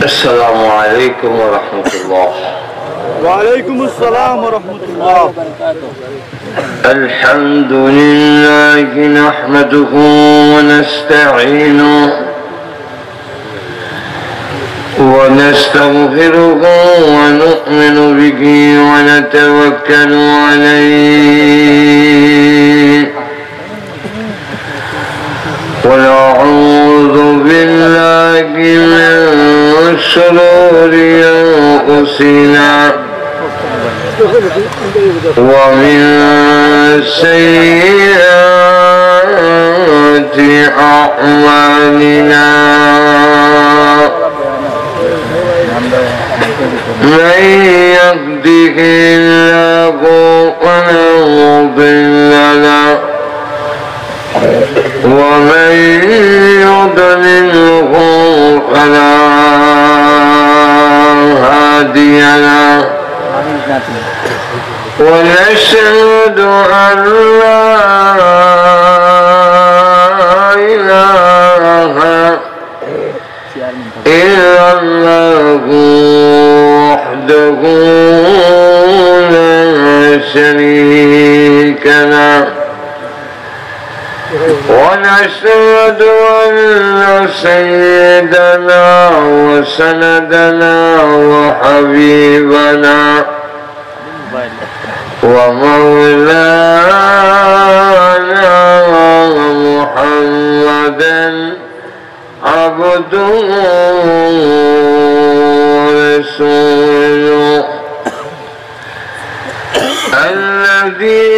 السلام عليكم ورحمة الله. وعليكم السلام ورحمة الله. الحمد لله نحمده ونستعينه ونستغفره ونؤمن به ونتوكل عليه ونعوذ بالله من شرور أنفسنا ومن سيئات أعمالنا من يهده الله فلا مضل له ومن يضلله فلا هادي له ونشهد أن لا إله إلا الله وحده لا شريك له ونشهد أن سيدنا وسندنا وحبيبنا ومولانا محمدا عبده ورسوله الذي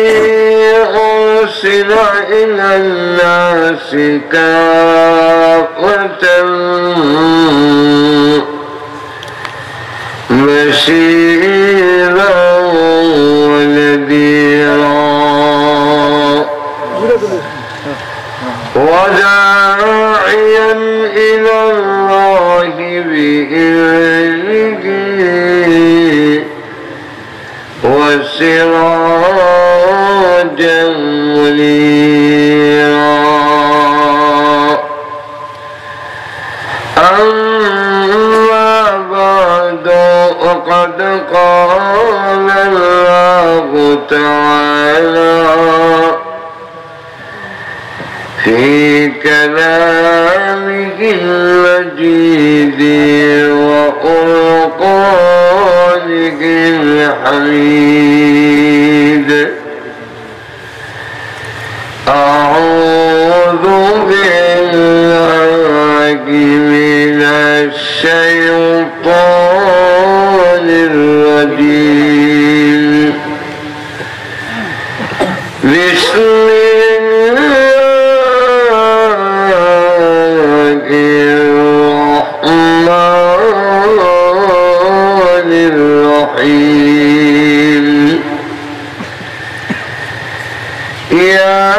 أرسل إلى الناس كافة بشيرا ونذيرا وداعيا إلى الله بإذنه وسراجا منيرا أما بعد وقد قال الله تعالى في كلامه المجيد وقرآنه الحميد أعوذ بالله من الشيطان الرجيم بسم الله الرحمن الرحيم يا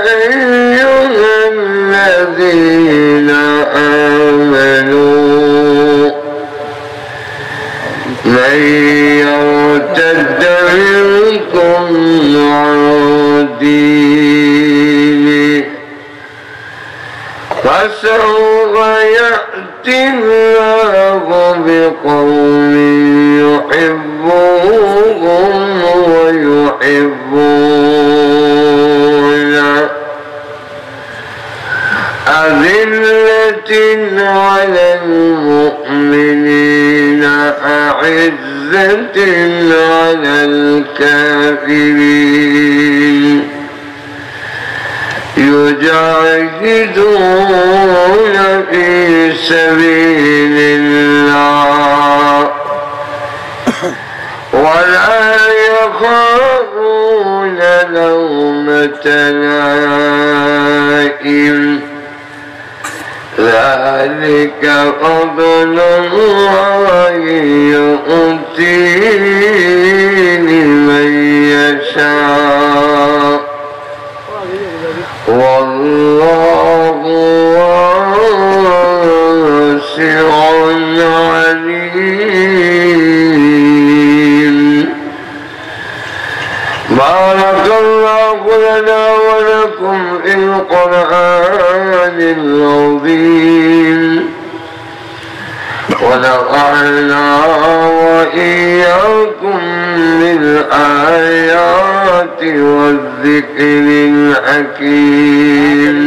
أيها الذين آمنوا من يرتد منكم عن دينه فسوف يأتي الله بقوم يحبهم ويحبونه أذلة على المؤمنين أعزة على الكافرين يجاهدون في سبيل الله ولا يخافون لومة لائم ذلك فضل الله يؤتيه من يشاء والله واسع عليم. بارك الله لنا ولكم في القرآن العظيم ونفعنا وإياكم بالآيات والذكر الحكيم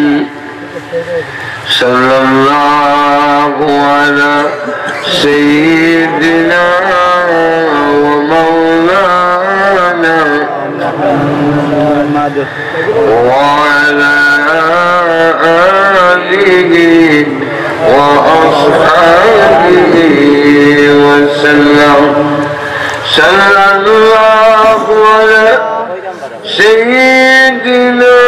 صلى الله على سيدنا ومولانا وعلى آله وأصحابه وسلم صلى الله على سيدنا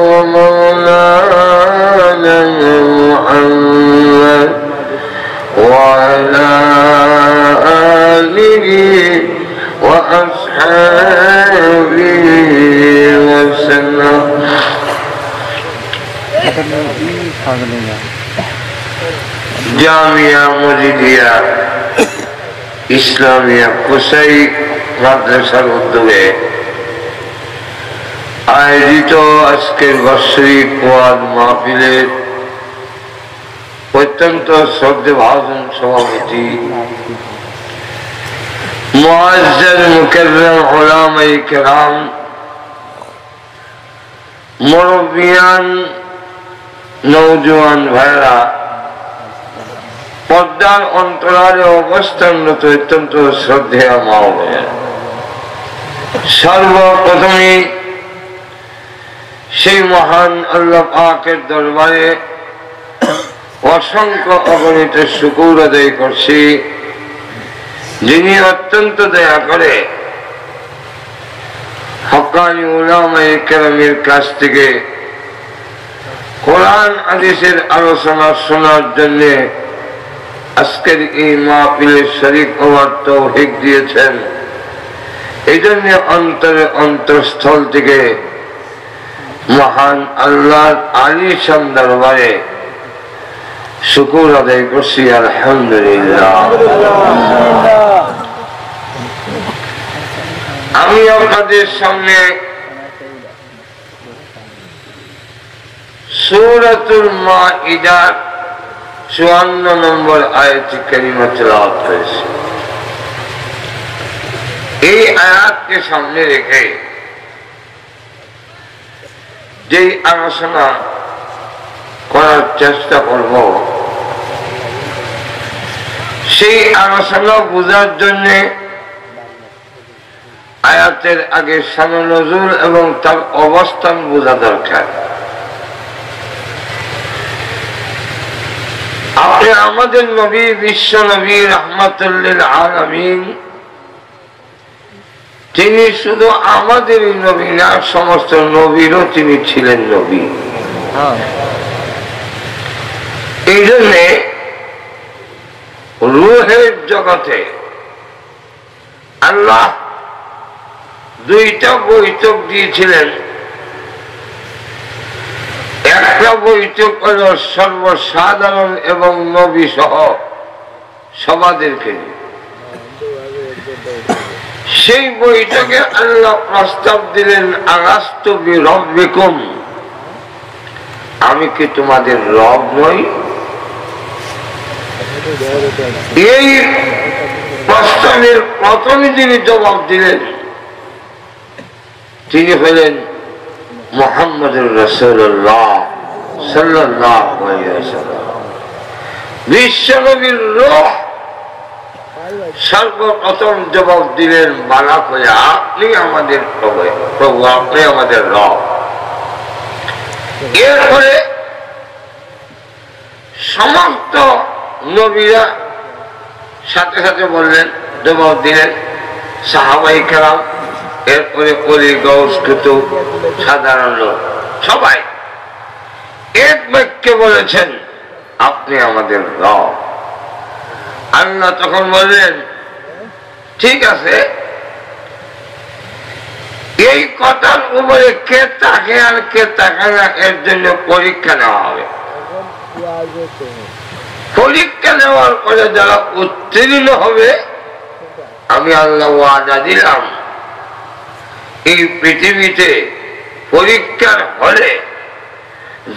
ومولانا محمد وعلى آله وأصحابه وسلم জামিয়া মসজিদিয়া ইসলামিয়া কোসাই মাদ্রাসার উদ্যোগে আয়োজিত আজকের বার্ষিক ওয়াজ মাহফিলের অত্যন্ত শ্রদ্ধেভাজন সভাপতি মুআজ্জাজ মুকাররম উলামায়ে কেরাম, মুরব্বিয়ান, নওজোয়ান ভাইরা, পর্দার অন্তরালে অবস্থানরত অত্যন্ত শ্রদ্ধেয় মা ও বোনেরা, সর্বপ্রথমে সেই মহান আল্লাহ পাকের দরবারে অসংখ্য অগণিত শুকর আদায় করছি, যিনি অত্যন্ত দয়া করে হক্কানি উলামায়ে কেরামের কাছ থেকে কোরআন হাদিসের আলোচনা শোনার জন্য আজকের এই মাহফিলে শরীক হওয়ার তৌফিক দিয়েছেন। এই জন্য অন্তরে অন্তঃস্থল থেকে মহান আল্লাহর আলিশান দরবারে শুকর আদায় করছি, আলহামদুলিল্লাহ। আমি আপনাদের সামনে সূরাতুল মাইদার 54 নম্বর আয়াতে কারিমা তেলাওয়াত করেছি। এই আয়াতকে সামনে রেখে যেই আলোচনা করার চেষ্টা করব, সেই আলোচনা বোঝার জন্য আয়াতের আগে শান নজুল এবং তার অবস্থান বোঝা দরকার। আপনি আমাদের নবী, বিশ্ব নবী রাহমাতুল লিল আলামিন, তিনি শুধু আমাদেরই নবী না, সমস্ত নবীরও তিনি ছিলেন নবী। এই জন্যে রূহের জগতে আল্লাহ দুইটা বৈঠক দিয়েছিলেন। একটা বৈঠক হল সর্বসাধারণ এবং নবী সহ সবাদেরকে নিয়ে। সেই বৈঠকে আল্লাহ প্রস্তাব দিলেন, আলাস্তু বিরব্বিকুম, আমি কি তোমাদের রব নই? এই প্রস্তাবের প্রথমে যিনি জবাব দিলেন তিনি হলেন মুহাম্মদুর রাসূলুল্লাহ সাল্লাল্লাহু আলাইহি ওয়াসাল্লাম। বিশ্বনবীর রূহ সর্বপ্রথম জবাব দিলেন বালাক হয়ে, আপনি আমাদের প্রভু, আপনি আমাদের রব। এরপরে সমস্ত নবীরা সাথে সাথে বললেন, জবাব দিলেন সাহাবায়ে কেরাম, এরপরে অলি, গৌস, কুতুব, সাধারণ লোক সবাই এক বাক্যে বলেছেন, আপনি আমাদের রব। আল্লাহ তখন বললেন, ঠিক আছে, এই কথার উপরে কে তাকে আর কে তাকায় না, এর জন্য পরীক্ষা নেওয়া হবে। পরীক্ষা নেওয়ার পরে যারা উত্তীর্ণ হবে, আমি আল্লাহ ওয়াদা দিলাম এই পৃথিবীতে পরীক্ষার হলে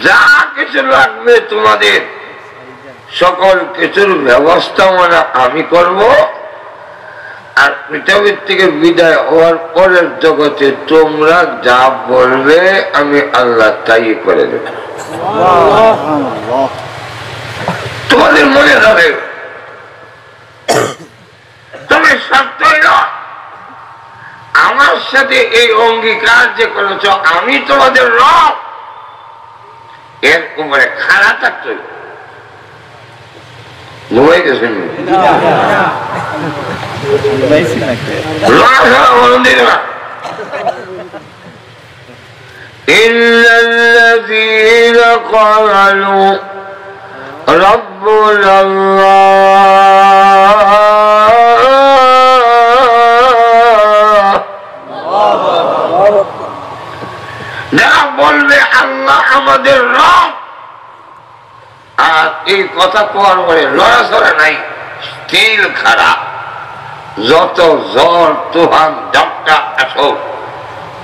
যা কিছু লাগবে তোমাদের সকল কিছুর ব্যবস্থাপনা আমি করব, আর পৃথিবীর থেকে বিদায় হওয়ার পরের জগতে তোমরা যা বলবে আমি আল্লাহ তাই করে দেব। তোমাদের মনে হবে, তুমি সত্য আমার সাথে এই অঙ্গীকার যে করেছ আমি তোমাদের রব, এর উপরে খাড়া থাকতে ঘুমাই গেছেন إلا الذين قالوا ربنا الله যারা বলবে আল্লাহ আমাদের রব, আর এই কথা কোয়ার পরে লড়াচড়া নাই, স্থির খাড়া, যত ঝড় তুফান ঝটকা আসুক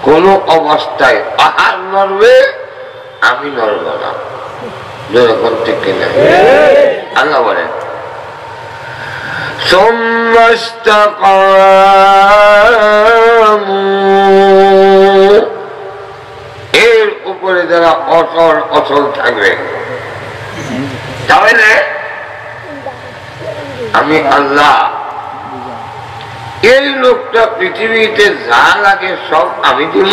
কোন অবস্থায় পাহাড় নড়বে আমি নড়ব না। যখন ঠিক কিনা আল্লাহ বলেন এর উপরে যারা অচল অচল থাকবে, তাহলে আমি আল্লাহ এই লোকটা পৃথিবীতে যা লাগে সব আমি দিব,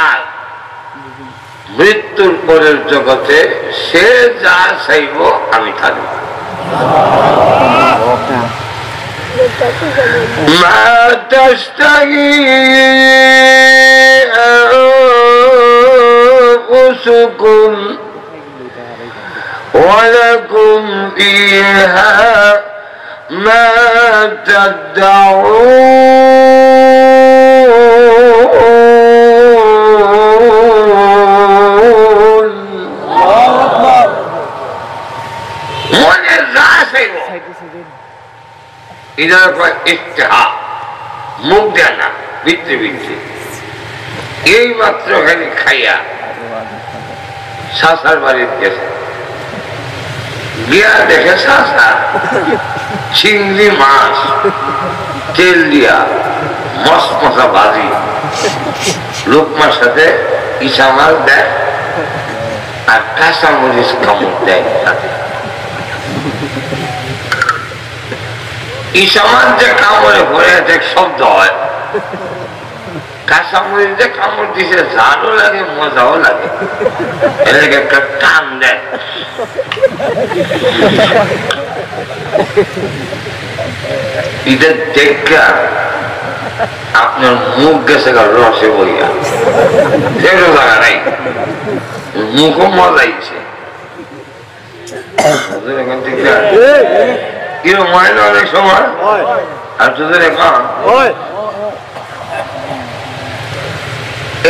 আর মৃত্যুর পরের জগতে সে যা চাইব আমি থাকব। মা তাশতাহি আনফুসুকুম ওয়া লাকুম ফীহা মা তাদউন। মনে যা চাইব ইদার ইস্তেহা, মুখ দেয় না, ভিতরে ভিতরে এই মাত্র খালি খাইয়া শাসার বাড়ির গেছে, গিয়া দেখে শাসা চিংড়ি মাছ তেল দিয়া মস্ত মশা ভাজি, লোকমার সাথে ইসা মাছ দেয় আর কাঁচা মরিচ কামড় দেয় সাথে। ইসা মাছ যে কামড়ে ভরে দেখ শব্দ হয়, কাঁচা মরিচ যে কামড় দিছে ঝালও লাগে মজাও লাগে, এলাকা একটা টান দেয়। এটা দেখা আপনার মুখ গেছে রসে বইয়া, সেগুলো জায়গা নাই, মুখও মজাইছে। কিরকম হয় না অনেক সময়, আর তোদের এখন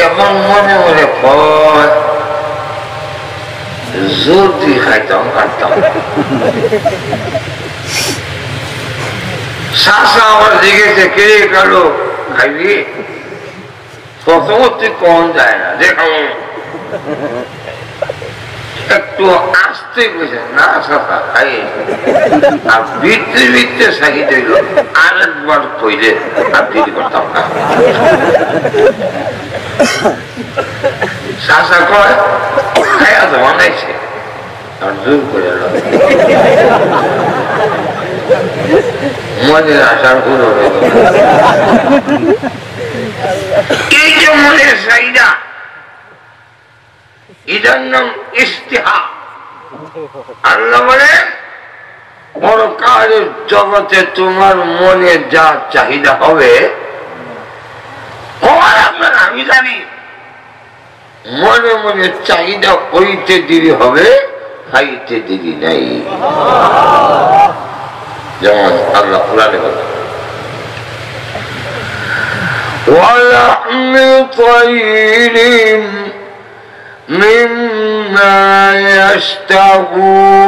এখন মনে মনে কয় যদি খাইতাম খাইতাম। শাসা আমার জিজ্ঞেসে কে কালো খাইবি, প্রথম তুই কম যায় না দেখাম, একটু আসতে বুঝে না শাসা খাই, আর ভিতরে ভিতরে সাহি দিল আরেকবার কইলে আর দিদি করতাম না। শাসা কয় খাইয়া তো বানাইছে আর জোর করে মনের আশার গুলো এই যে মনের চাহিদা, এটার নাম ইস্তেহা। আল্লাহ বলে পরকালের জগতে তোমার মনে যা চাহিদা হবে আপনার আমি জানি, মনে মনে চাহিদা হইতে দেরি হবে, খাইতে দেরি নাই। যেমন আল্লাহ কুরআনে বলে وَلَحْمِ طَيْرٍ مِّمَّا يَشْتَهُونَ।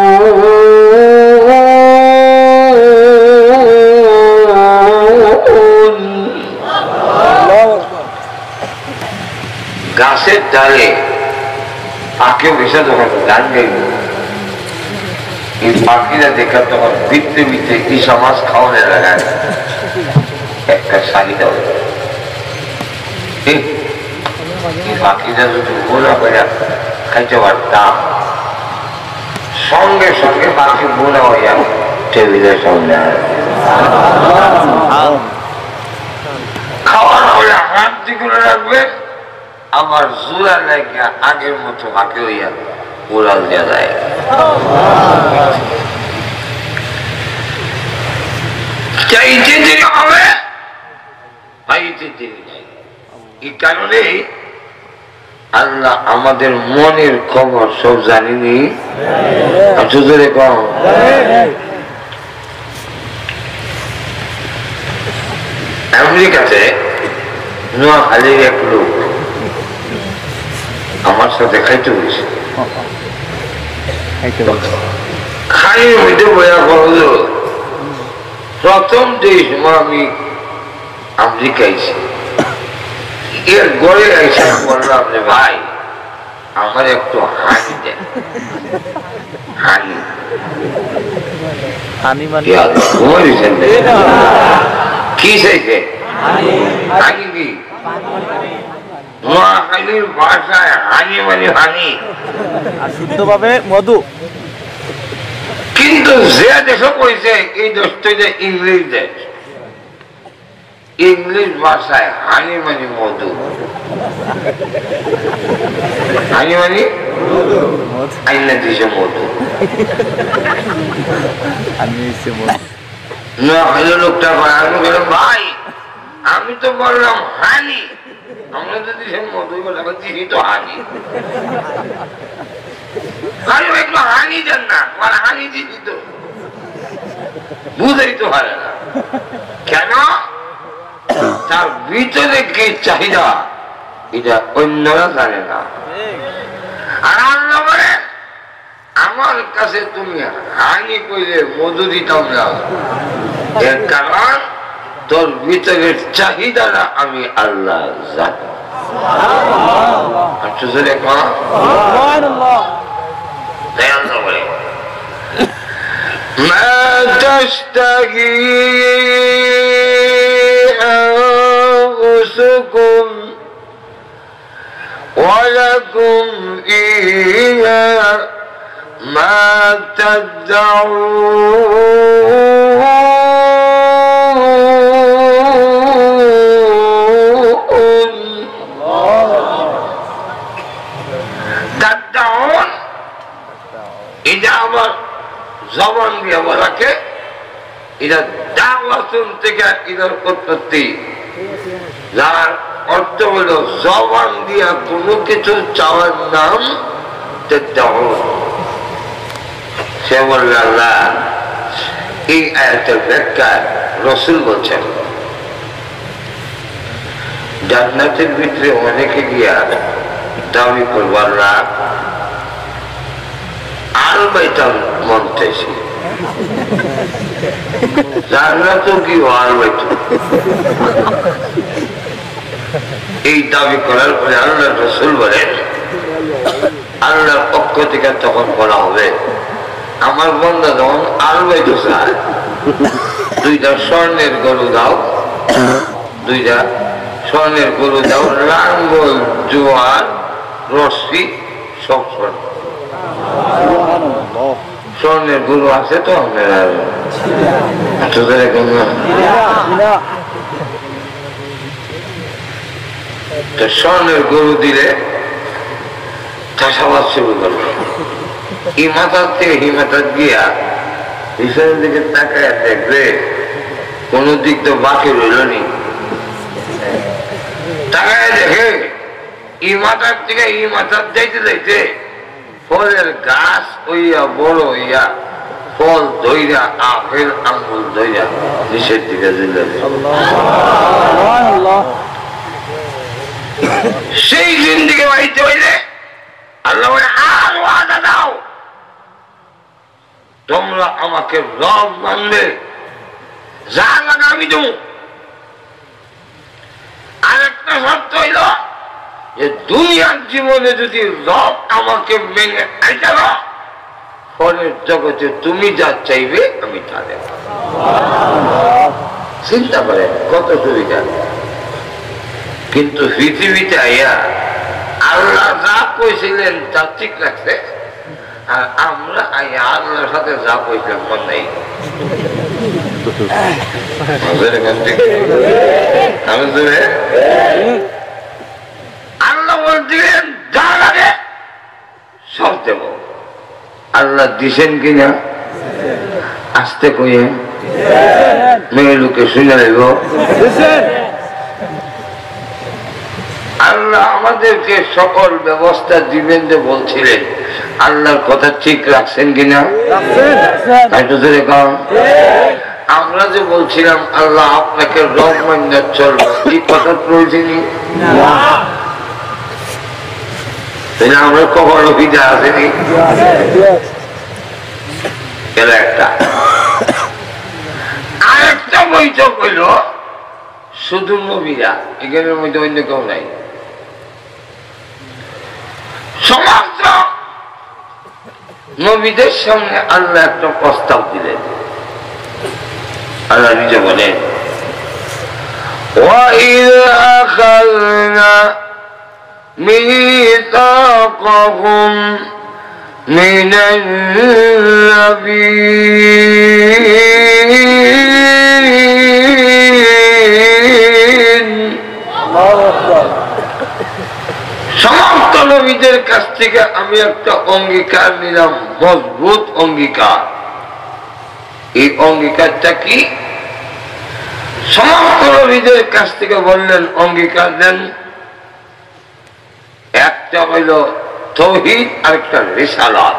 গাছের ডালে পাখি বসে যখন গান গাইব এই পাখিরা দেখা তখন ভিতরে ভিতরে কি সমাজ খাওয়ানোর লাগায় একটা শাড়ি দাও পাখিরা যদি বোনা করে খাইতে পারতাম সঙ্গে সঙ্গে পাখি বোনা হইয়া টেবিলের সামনে খাওয়ার হলে হাত দিগুলো রাখবে আমার জোড়া লাগিয়া আগের মতো বাকি হইয়া উড়াল দেওয়া যায় চাইতে দেরি হবে পাইতে দেরি নাই এই কারণে আল্লাহ আমাদের মনের খবর সব জানিনি জোরে কম আমেরিকাতে নোয়াখালীর এক লোক আমার সাথে খাইতে হয়েছে খাইয়ের মধ্যে বয়া করল প্রথম যে সময় আমি আমেরিকা আইছি এর গড়ে আইসা বললাম যে ভাই আমার একটু হানি দেন হানি কি চাইছে হানি কি নোয়াখালীর ভাষায় হানি মানে হানি শুদ্ধভাবে মধু কিন্তু যে দেশে কইছে এই দেশটা যে ইংলিশ দেশ ইংলিশ ভাষায় হানি মানে মধু হানি মানে আইনা দিছে মধু নোয়াখালীর লোকটা ভাই আমি তো বললাম হানি আমরা তো দিছে মধু বলে দিছি তো হানি একটু হানি দেন না হানি দিদি তো বুঝাই তো পারে না কেন তার ভিতরে কি চাহিদা এটা অন্যরা জানে না আর আল্লাহ বলে আমার কাছে তুমি হানি কইলে মধু দিতাম না এর কারণ তোর ভিতরের চাহিদাটা আমি আল্লাহ জানি ما تشتهي أنفسكم ولكم فيها ما تدعون এটা আমার জবান দিয়ে বলাকে এটা দাওয়াতুন থেকে এটার উৎপত্তি যার অর্থ হলো জবান দিয়া কোনো কিছু চাওয়ার নাম সে বলবে আল্লাহ এই আয়াতের ব্যাখ্যা রাসূল বলছেন জান্নাতের ভিতরে অনেকে গিয়া দাবি করবার না আল বাইতাম মন চাইছি জান্নাতও কি আল বাইত এই দাবি করার পরে আল্লাহ রাসূল বলেন আল্লাহর পক্ষ থেকে তখন বলা হবে আমার বান্দা যখন আল বাইত চায় দুইটা স্বর্ণের গরু দাও দুইটা স্বর্ণের গরু দাও লাঙ্গল জোয়ার রশ্মি সব স্বর্ণ স্বর্ণের গরু আছে তো স্বর্ণের গরু দিলে চাষাবাদ শুরু করবে এই মাথার থেকে এই মাথার গিয়া পিছনের দিকে তাকায় দেখবে কোন দিক তো বাকি রইল নি তাকায় দেখে এই মাথার থেকে এই মাথার যাইতে যাইতে ফলের গাছ হইয়া বড় হইয়া ফল ধইরা আপেল আঙ্গুল ধইরা নিচের দিকে দিলে সেই দিন দিকে বাড়িতে হইলে আল্লাহ আর ওয়াদা দাও তোমরা আমাকে রব মানবে যা লাগে আমি দেব আরেকটা শর্ত হইল যে দুনিয়ার জীবনে যদি রব আমাকে মেনে আইতে পরের জগতে তুমি যা চাইবে আমি তা দেব। চিন্তা করেন কত সুবিধা। কিন্তু পৃথিবীতে আইয়া আল্লাহ যা কইছিলেন তা ঠিক রাখছে, আর আমরা আইয়া আল্লাহর সাথে যা কইছিলাম মন নাই। আল্লাহ বলছিলেন যা লাগে সব দেব। আল্লাহ দিছেন কিনা আসতে কইয়ে মেয়ে লোকে শুনে নেব। আল্লাহ আমাদেরকে সকল ব্যবস্থা দিবেন যে বলছিলেন, আল্লাহর কথা ঠিক রাখছেন কিনা? তাই তো আমরা যে বলছিলাম আল্লাহ আপনাকে রব মান্য চলবে, এই কথা প্রয়োজনই আমরা কখনো বিদা আসেনি। একটা আরেকটা বৈঠক হইল শুধু নবীরা, এখানের মধ্যে অন্য কেউ নাই। সমস্ত নবীদের সামনে আল্লাহ একটা প্রস্তাব দিলেন। আল্লাহ নিজে বলেন وَإِذْ أَخَذْنَا مِيثَاقَكُمْ مِنَ النَّبِيِّينَ সমস্ত নবীদের কাছ থেকে আমি একটা অঙ্গীকার নিলাম, মজবুত অঙ্গীকার। এই অঙ্গীকারটা কি? সমস্ত নবীদের কাছ থেকে বললেন অঙ্গীকার দেন, একটা হইল তাওহীদ, আরেকটা রিসালাত।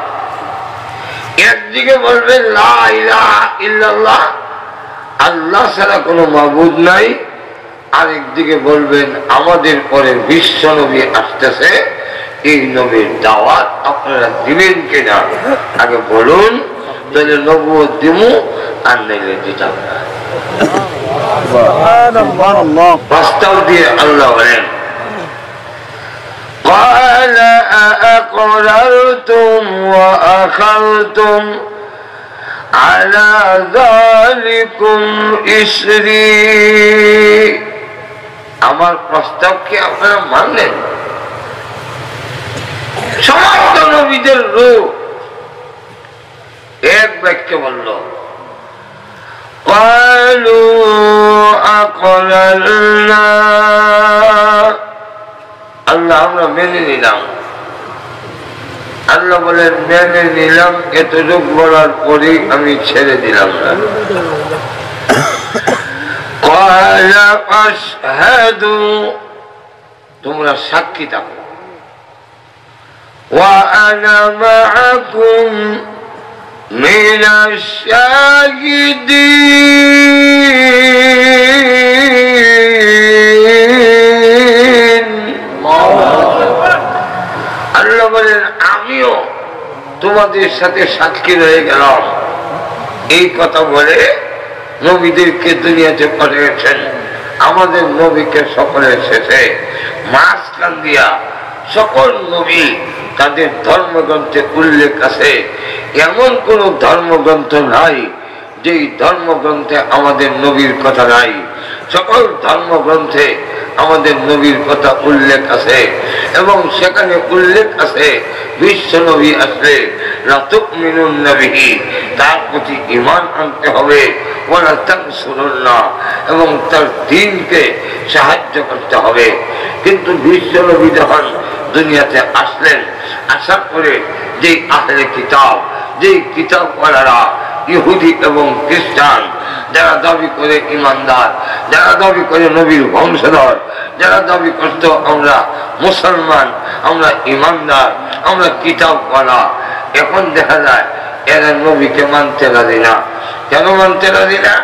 একদিকে বলবেন লা ইলাহা ইল্লাল্লাহ, আল্লাহ ছাড়া কোনো মাবুদ নাই। আরেকদিকে বলবেন আমাদের পরে বিশ্ব নবী আসতেছে, এই নবীর দাওয়াত আপনারা দিবেন কিনা আগে বলুন, তাহলে নবুয়ত দিমু, আর নাইলে দিতাম না। প্রস্তাব দিয়ে আল্লাহ বলেন قال أأقررتم وأخذتم على ذلكم إصري, আমার প্রস্তাব কি আপনারা মানলেন? সমস্ত নবীদের রূপ এক বাক্যে বলল قالوا أقررنا, আল্লাহ আমরা মেনে নিলাম। আল্লাহ বলেন মেনে নিলাম, এতটুক বলার পরেই আমি ছেড়ে দিলাম না। قال فاشهدوا, তোমরা সাক্ষী থাকো। وأنا معكم من الشاهدين, আল্লাহ বলেন আমিও তোমাদের সাথে সাক্ষী রয়ে গেলাম। এই কথা বলে নবীদেরকে দুনিয়াতে পাঠিয়েছেন। আমাদের নবীকে সকলের শেষে মাঝখান দিয়া সকল নবী তাদের ধর্মগ্রন্থে উল্লেখ আছে। এমন কোন ধর্মগ্রন্থ নাই যেই ধর্মগ্রন্থে আমাদের নবীর কথা নাই। সকল ধর্মগ্রন্থে আমাদের নবীর কথা উল্লেখ আছে, এবং সেখানে উল্লেখ আছে বিশ্ব নবী আসলে লা তুমিনুন বিহি, তার প্রতি ঈমান আনতে হবে, ওয়ালা তানসুরুল্লাহ, এবং তার দ্বীনকে সাহায্য করতে হবে। কিন্তু বিশ্ব নবী যখন দুনিয়াতে আসলেন, আসার পরে যেই আহলে কিতাব, যেই কিতাবওয়ালারা ইহুদি এবং খ্রিস্টান, যারা দাবি করে ইমানদার, যারা দাবি করে নবীর বংশধর, যারা দাবি করত আমরা মুসলমান, আমরা ইমানদার, আমরা কিতাবওয়ালা, এখন দেখা যায় এরা নবীকে মানতে রাজি না। কেন মানতে রাজি না?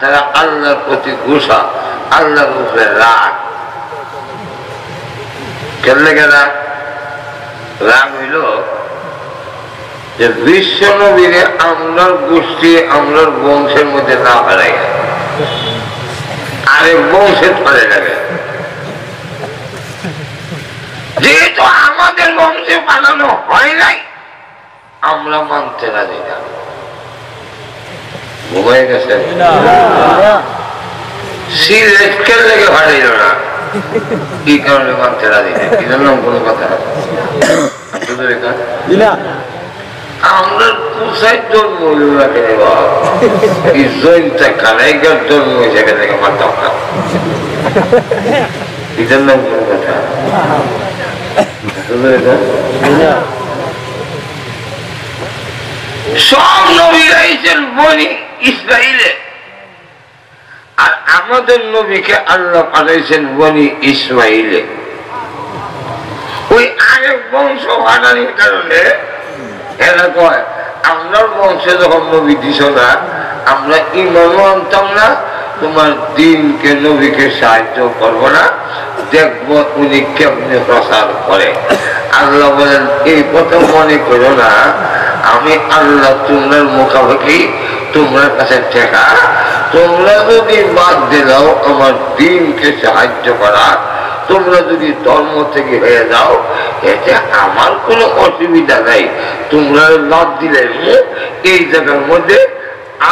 তারা আল্লাহর প্রতি গুসা, আল্লাহর উপরে রাগ। কেন লেগে রাগ? রাগ হইল যে বিশ্ব নবীরে আমরার গোষ্ঠী, আমরার বংশের মধ্যে না হারাই, আরেক বংশের ফলে লাগে। যেহেতু আমাদের বংশে বানানো হয় নাই, আমরা মানতে রাজি না। ঘুমাই গেছে সিলেটকে লেগে ভাড়াইল না, কি কারণে মানতে রাজি না? কি জানলাম কোনো কথা আমরা কোথায় জন্ম কানাইকার জন্ম সেখান থেকে মানতাম না, কি জানলাম কোনো কথা। সব নবীরা আইছেন বনি ইসরাইলে, আর আমাদের নবীকে আল্লাহ পাঠাইছেন বনি ইসমাইলে। ওই আরেক বংশ হারানির কারণে এরা কয় আমরার বংশে যখন নবী দিছ না, আমরা ইমানও আনতাম না, তোমার দিনকে নবীকে সাহায্য করবো না, দেখবো উনি কেমনি প্রচার করে। আল্লাহ বলেন এই কথা মনে করো না, আমি আল্লাহ তোমার মুখামুখি তোমার কাছে ঠেকা, তোমরা যদি বাদ দিলাও আমার দিনকে সাহায্য করা, তোমরা যদি ধর্ম থেকে হয়ে যাও, এতে আমার কোনো অসুবিধা নাই। তোমরা বাদ দিলে এই জায়গার মধ্যে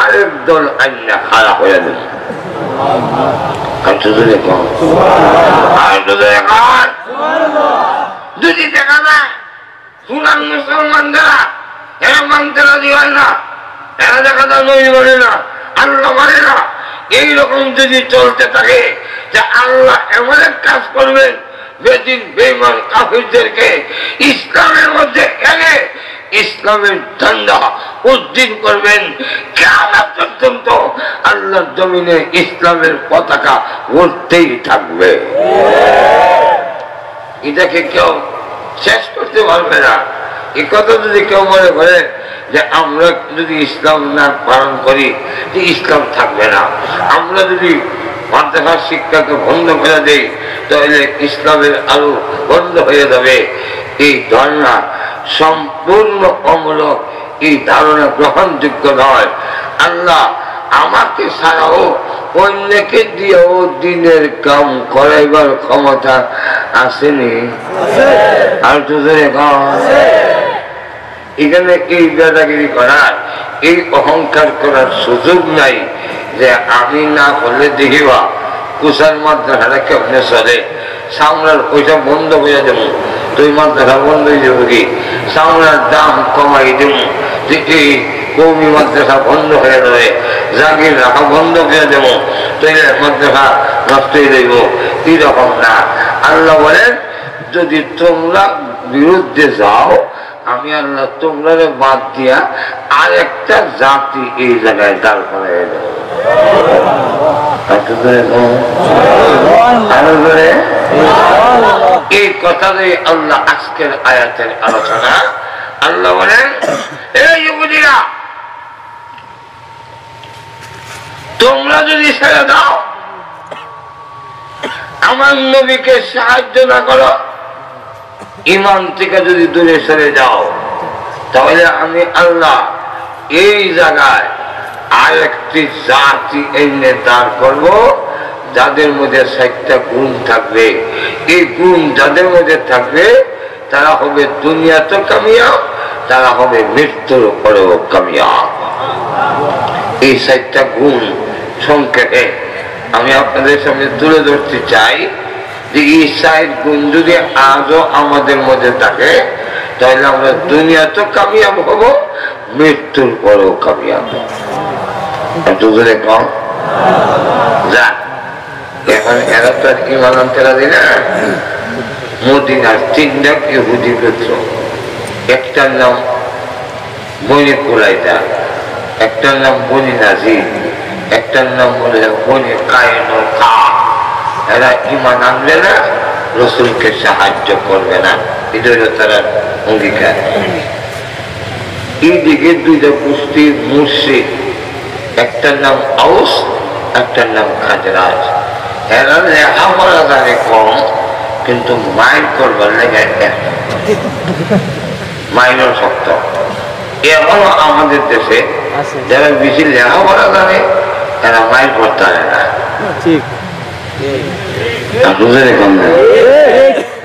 আরেক দল আইনা খারাপ হয়ে যাবে। যদি দেখা যায় সুনান মুসলমান যারা এরা মানতে রাজি হয় না, এরা দেখা যায় নবী মানে না, আল্লাহ মানে না, এইরকম যদি চলতে থাকে যে আল্লাহ এমন এক কাজ করবেন বেদিন বেঈমান কাফিরদেরকে ইসলামের মধ্যে এনে ইসলামের ঝান্ডা উদ্দিন করবেন, কিয়ামত পর্যন্ত আল্লাহর জমিনে ইসলামের পতাকা উঠতেই থাকবে। এটাকে কেউ শেষ করতে পারবে না। এই কথা যদি কেউ মনে করে যে আমরা যদি ইসলাম না পালন করি যে ইসলাম থাকবে না, আমরা যদি মাদ্রাসার শিক্ষাকে বন্ধ করে দেই তাহলে ইসলামের আলো বন্ধ হয়ে যাবে, এই ধারণা সম্পূর্ণ অমূলক, এই ধারণা গ্রহণযোগ্য নয়। আল্লাহ আমাকে ছাড়াও অন্যকে দিয়েও দিনের কাম করাইবার ক্ষমতা আসেনি। আর তো এখানে এই দাদাগিরি করার, এই অহংকার করার সুযোগ নাই যে আমি না করলে দেখিবা কুষার মাদ্রাসাটা কেমনে চলে, সামলার পয়সা বন্ধ হয়ে দেবো, তুই মাদ্রাসা বন্ধ হয়ে যাবো, কি সামলার দাম কমাই দেবো, এই কৌমি মাদ্রাসা বন্ধ হয়ে যাবে, জাগির রাখা বন্ধ করে দেবো, তুই মাদ্রাসা নষ্ট হয়ে দেব। এরকম না। আল্লাহ বলেন যদি তোমরা বিরুদ্ধে যাও, আমি আল্লাহ তোমরা বাদ দিয়া আরেকটা জাতি এই জায়গায় দাঁড় করাই দেবো। এই কথাটাই আল্লাহ আজকের আয়াতের আলোচনা। আল্লাহ বলেন এই ইহুদিরা তোমরা যদি ছেড়ে দাও, আমার নবীকে সাহায্য না করো, ইমান থেকে যদি দূরে সরে যাও, তাহলে আমি আল্লাহ এই জায়গায় আরেকটি জাতি এনে দাঁড় করব, যাদের মধ্যে ৬০টা গুণ থাকবে। এই গুণ যাদের মধ্যে থাকবে তারা হবে দুনিয়াতে কামিয়াব, তারা হবে মৃত্যুর পরেও কামিয়াব। এই ৬০টা গুণ সংক্ষেপে আমি আপনাদের সামনে তুলে ধরতে চাই যে এই ৬০ গুণ যদি আজও আমাদের মধ্যে থাকে তাহলে আমরা দুনিয়াতে কামিয়াব হব, মৃত্যুর পরেও কামিয়াব হব। কম যা এখন এরা তো আর ইমান আনতে রাজি না। মদিনার ৩টা ইহুদি পুত্র, একটার নাম বনি কুরাইদা, একটার নাম বনি নাজির, একটার নাম বলে বনি কায়নুকা। এরা ইমান আনবে না, রসুলকে সাহায্য করবে না, এদের তারা অঙ্গীকার। এইদিকে দুইটা গোষ্ঠীর মুর্শিদ, একটার নাম আউস, একটার নাম খাজরাজ। এরা লেখাপড়া জানে কম, কিন্তু মাইন্ড করবার লেগে মাইন্ডও শক্ত। এখনো আমাদের দেশে যারা বেশি লেখাপড়া জানে তারা মাইন্ড করতে পারে না।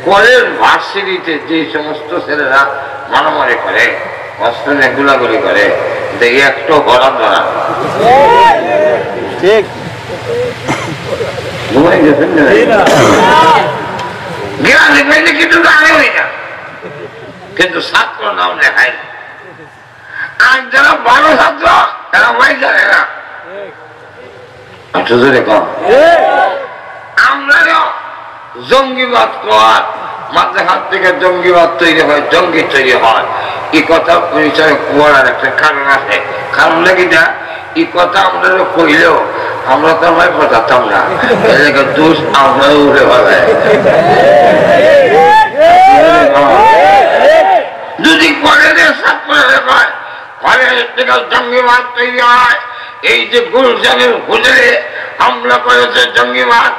কলেজ ভার্সিটিতে যে সমস্ত ছেলেরা মারামারি করে অস্ত্র নিয়ে গুলাগুলি করে, দেখি একটু হরা ধরা ঠিক ঘুমাই গেছেন না জ্ঞানী পাইলে কিন্তু দাঁড়ে হই না, কিন্তু ছাত্র নাম লেখায় না। আর যারা ভালো ছাত্র তারা মাই জানে না। আমরা জঙ্গিবাদ করার মাদ্রাসার থেকে জঙ্গিবাদ তৈরি হয়, জঙ্গি তৈরি হয়, এই কথা পরিচয় করার একটা কারণ আছে। কারণ নাকি না এই কথা আমরা কইলেও আমরা তো আমার কথাতাম না, এলাকা দোষ আমরা উঠে ভাবে। যদি কলেজের ছাত্ররা হয় কলেজের থেকে জঙ্গিবাদ তৈরি হয়, এই যে গুলশানের হুজুরে হামলা করেছে জঙ্গিবাদ,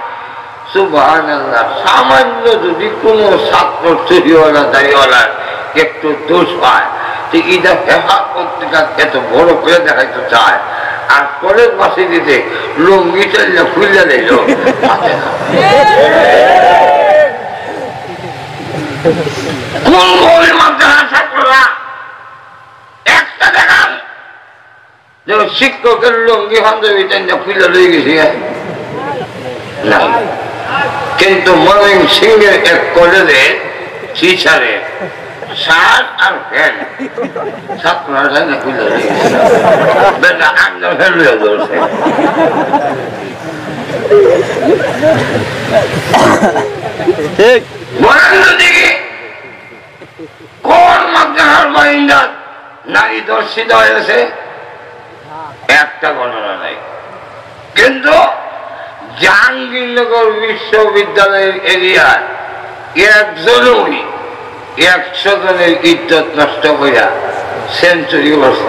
সুবহানাল্লাহ, সামান্য যদি কোন ছাত্র চুরিওয়ালা দাড়িওয়ালার একটু দোষ হয়, এটা ফেফা পত্রিকা এত বড় করে দেখাইতে চায়, আর কলেজ বাসি দিতে লুঙ্গি চালিয়ে খুলে দিল। কোন বই মাদ্রাসার ছাত্ররা একটা দেখান যে শিক্ষকের লুঙ্গি বান্ধবী খুলে লয়ে গেছে না। কিন্তু ময়মন সিংহের এক কলেজে টিচারে শার্ট আর প্যান্ট ছাত্ররা না খুলে লয়ে গেছে, বেটা আন্ডার ফেলে ধরছে। ঠিক বলেন তো দেখি কোন মাদ্রাসার বারিন্দা নারী দর্শিত হয়েছে? একটা গণনা নাই। কিন্তু জাহাঙ্গীরনগর বিশ্ববিদ্যালয়ের এরিয়ায় একজনই 100 জনের ইজ্জত নষ্ট করিয়া সেঞ্চুরি করছে।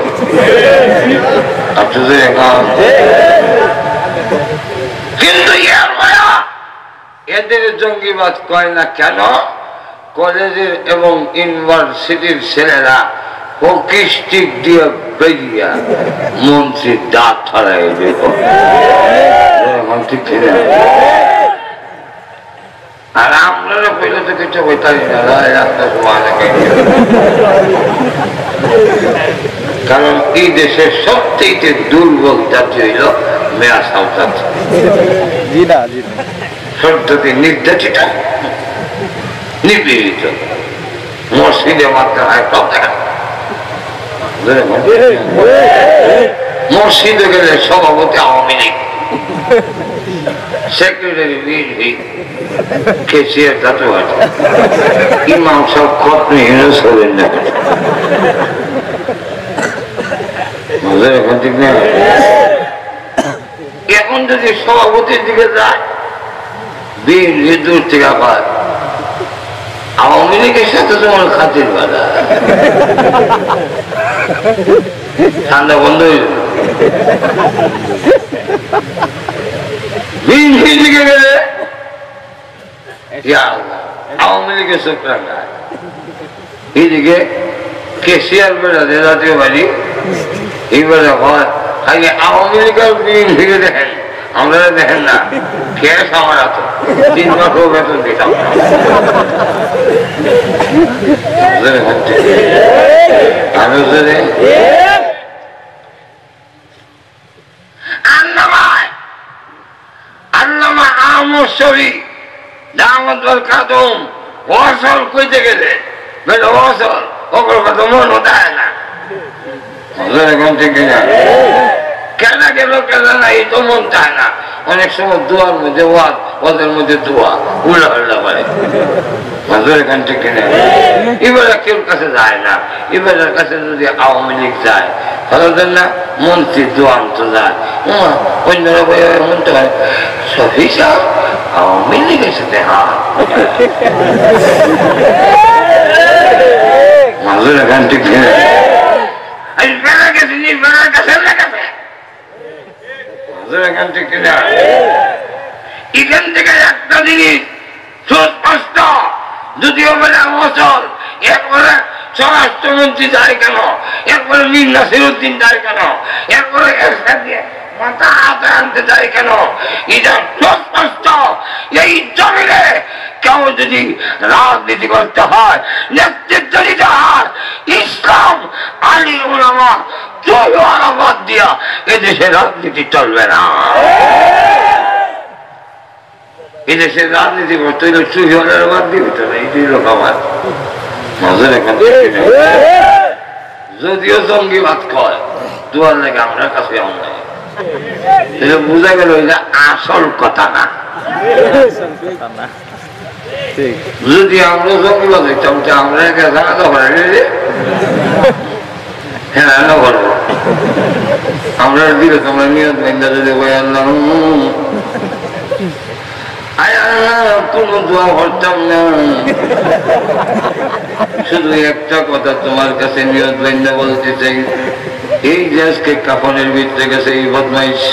কিন্তু এদের জঙ্গিবাদ কয় না কেন? কলেজের এবং ইউনিভার্সিটির ছেলেরা হকি স্টিক দিয়ে বেরিয়া মন্ত্রীর দাঁত ছড়াই দেব। আর আমরা পয়লা তো কিছু বইতারি না, কারণ এই দেশের সবচেয়ে দুর্বল জাতি হইল মেয়া সাঁওতাল। সত্যি নির্যাতিত, নিপীড়িত, মসজিদে মাদ্রাসায় সব দেখা। মসজিদে গেলে সভাপতি Awami League, secretary BNP, cashier Datuk আছে, ইমাম সব খতম হিরোজ হবেন না। এখন যদি সভাপতির দিকে যায় বিএনপি দূর থেকে পায়, আওয়ামী লীগের সাথে তোমার খাতির বাধা, ঠান্ডা বন্ধ হয়ে যাবে। বিএনপির দিকে গেলে আওয়ামী লীগের চোখ রাখায়, এইদিকে কেসিয়ার বেড়াতে জাতীয় বাড়ি এইবারে হয় খালি আওয়ামী লীগ আর বিএনপিকে দেখেন, আমরা দেখেন না। গ্যাস আমার আছে 3 মাস বেতন দিতাম। আল্লামা আহমদ শরীফ দাওয়াত ওয়াল খাদুম ওয়াসল কইতে গেলে বেটা ওয়াসল ওর কথা মন দেয় না। কেনা গেল কেনা না, এই তো মন চায় না। অনেক সময় দোয়ার মধ্যে ওয়াদ, ওদের মধ্যে দোয়া উল্লা হল্লা করে। এখান থেকে এবারে কেউ কাছে যায় না। এবারের কাছে যদি আওয়ামী লীগ যায় তাহলে না মন্ত্রী দোয়ান তো যায়, অন্যরা মনতে পারে সফি সাহেব আওয়ামী লীগের সাথে এখান থেকে এখান থেকে একটা জিনিস সুস্পষ্ট, যদিও বলে অচল, এরপরে স্বরাষ্ট্রমন্ত্রী যায় কেন, এরপরে মীর নাসিরউদ্দিন যায় কেন, এরপরে মাথা হাতে আনতে চাই কেন? এটা সুস্পষ্ট, এই জমিনে কেউ যদি রাজনীতি করতে হয়, নেতৃত্ব দিতে হয়, ইসলাম আলী উলামা বাদ দিয়া এদেশে রাজনীতি চলবে না। এদেশের রাজনীতি করতে হইলে সুহিওয়ালের বাদ দিবি তো না, এইটাই লোক আমার নজর। এখন যদিও জঙ্গিবাদ কয় দুয়ার লেগে আমরা কাছে অন্যায়, বুঝা গেল এটা আসল কথা না। যদি আমরা জঙ্গিবাদ হইতাম আমরা জানাতে পারি হ্যাঁ করবো আমরা দিলে তোমরা নিয়ত মেন্দা যদি কোন দোয়া করতাম না। শুধু একটা কথা তোমার কাছে নিয়ত মেন্দা বলতে চাই, এই যে আজকে কাফনের ভিতরে গেছে এই বদমাইশ,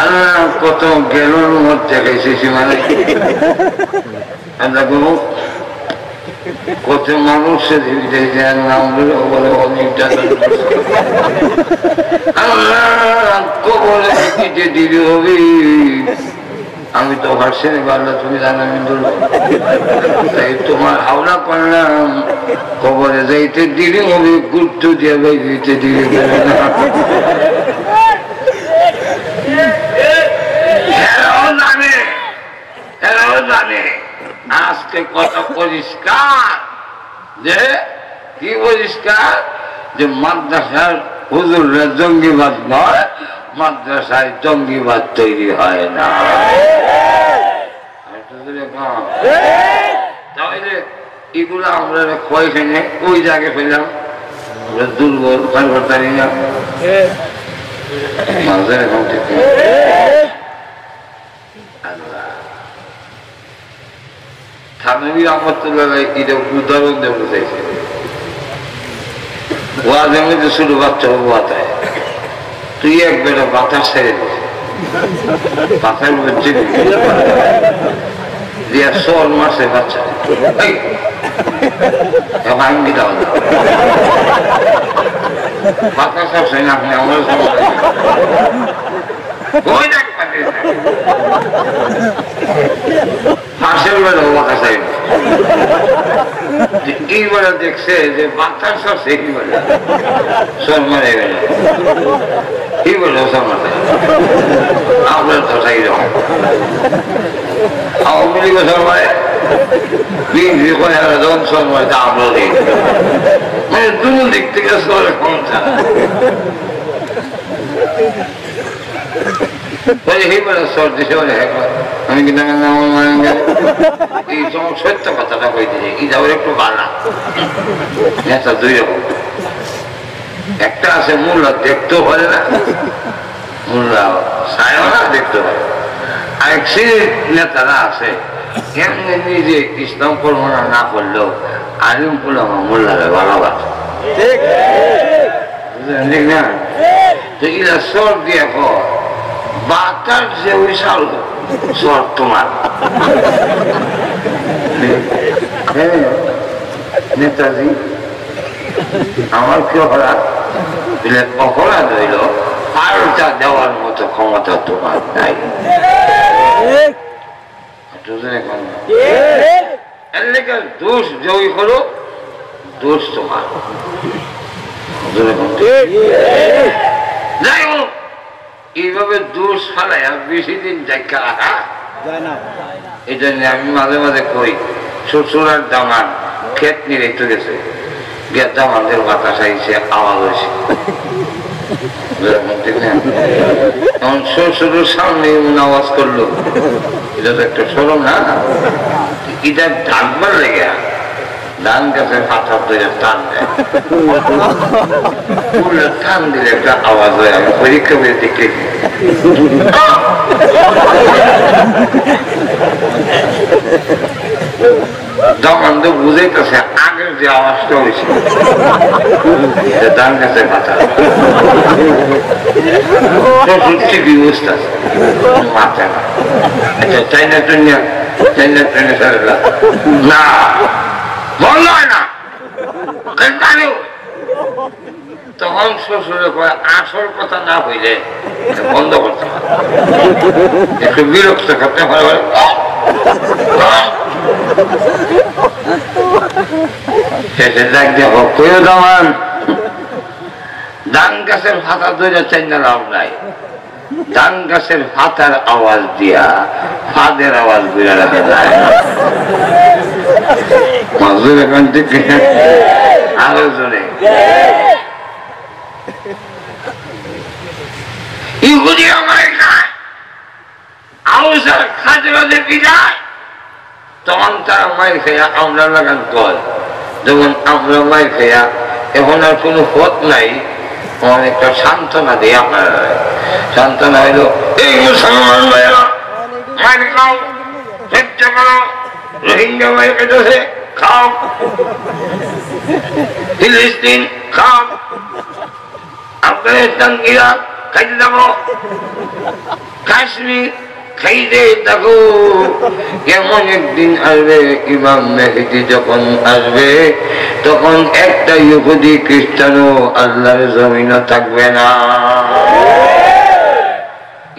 আল্লাহ কত গেলুর মধ্যে দেখাইছে সীমানে। আল্লাহ কত মানুষের দেরি হবে। আমি তো ভাবছি আল্লাহ তুমি জানো আমি বলবো, তাই তোমার হাওলা করলাম কবরে যাইতে দেরি হবে, গুরুত্ব দিয়ে বাইতে দেরি হবে না। জানে আজকে কত পরিষ্কার, যে কি পরিষ্কার যে মাদ্রাসার হুজুররা জঙ্গিবাদ নয়, মাদ্রাসায় জঙ্গিবাদ তৈরি হয় না। তাহলে এগুলো আমরা কয়খানে ওই জায়গায় পেলাম, আমরা দুর্বল পারি না। থানবী রহমতুল্লাহ এটা উদাহরণ দেবো চাইছে, ওয়াজের মধ্যে শুধু বাচ্চা বাতায়, তুই একবার বাতাস ছেড়ে দিস, বাতার মধ্যে দিয়া সর মারছে বাচ্চা ভাঙ্গি দাও বাতাস আসছে না, আপনি আমার ফাঁসের বেলা বাতাস এইবেলা দেখছে যে বাতাস আসছে, এইবেলা সর মারে গেল, এইবেলা সর মারে আপনার ধসাই রকম আওয়ামী লীগ সর মারে, বিএনপি যখন সর মারে তা আমরা দিই, মানে দুটো দিক থেকে সরে ক্ষমতা। আমি কিন্তু এই সত্য কথাটা কই দিয়েছি, এটা একটু বালা নেতা দুই রকম, একটা আছে মোল্লা দেখতেও পারে না, মোল্লা সায়ও না দেখতেও পারে, আরেক শ্রেণীর নেতারা আছে এমনি নিজে ইসলাম করবো না করলেও আলিম করলাম মোল্লারে ভালোবাসে, ঠিক না? তো এরা সর দিয়ে বাতার যে ওই সাল সর তোমার নেতাজি আমার কি অপরাধ, অপরাধ হইল পাল্টা দেওয়ার মতো ক্ষমতা তোমার নাই। দোষ জয়ী হলো, দোষ তোমার। যাই হোক, এইভাবে দোষ ফালাই বেশি দিন দেখা রাখা এই জন্য আমি মাঝে মাঝে কই, শ্বশুরার দামান ক্ষেত নিয়ে রেখে গেছে, দামানদের বাতাস আইছে, আওয়াজ হয়েছে, এখন শ্বশুরের সামনে আওয়াজ করলো, এটা তো একটা সরম না, এটা ডাকবার লেগে ধান গাছে পাথর ধরে টান দেয়, টান দিলে একটা আওয়াজ হয়, আমি পরীক্ষা করে দেখে যখন তো বুঝাইতেছে আগের যে আওয়াজটা হয়েছে ধান গাছের পাথর টিভি বুঝতে মাথা না। আচ্ছা চাইনা ট্রেনে না বন্ধ হয় না, তখন শ্বশুরে কয় আসল কথা না হইলে বন্ধ করতে হবে, একটু বিরক্ত করতে হবে। শেষে ডাক দিয়ে কেউ দামান ধান গাছের ফাতা ধরে চাই না লাভ নাই, ধান গাছের ফাতার আওয়াজ দিয়া ফাদের আওয়াজ বেড়ে রাখা যায়। মজুর এখান থেকে আরো জোরে ইহুদি আমেরিকায় আউসার খাজরাতে বিদায়, তখন তারা মায়ের খেয়া আমরা লাগান কল, যখন আমরা মায়ের খেয়া এখন আর কোনো পথ নাই, অনেকটা সান্ত্বনা দিই আপনারা। সান্ত্বনা হইল এই মুসলমান ভাইয়েরা মায়ের খাও, হত্যা করো, রোহিঙ্গা মায়ের পেটেছে খাও, ফিলিস্তিন খাও, আফগানিস্তান ইরাক খাইতে থাকো, কাশ্মীর খাইতে থাকো। কেমন একদিন আসবে ইমাম মেহেদী যখন আসবে, তখন একটা ইহুদি খ্রিস্টানও আল্লাহর জমিনও থাকবে না।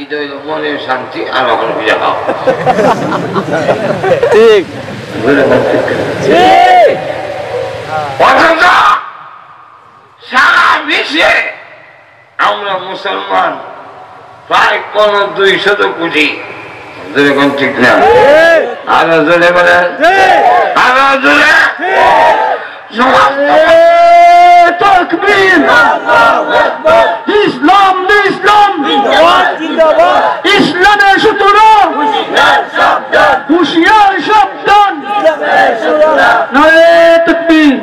এটা হইল মনের শান্তি। আর এখন বুঝা খাও ঠিক সারা বিশ্বে আমরা মুসলমান প্রায় 200 কোটি, যেরকম ঠিক না। আরো জোরে বলেন, আরো জোরে ইসলাম ইসলাম ইসলামের সূত্র হুশিয়ার সাবধান নারে তাকবীর।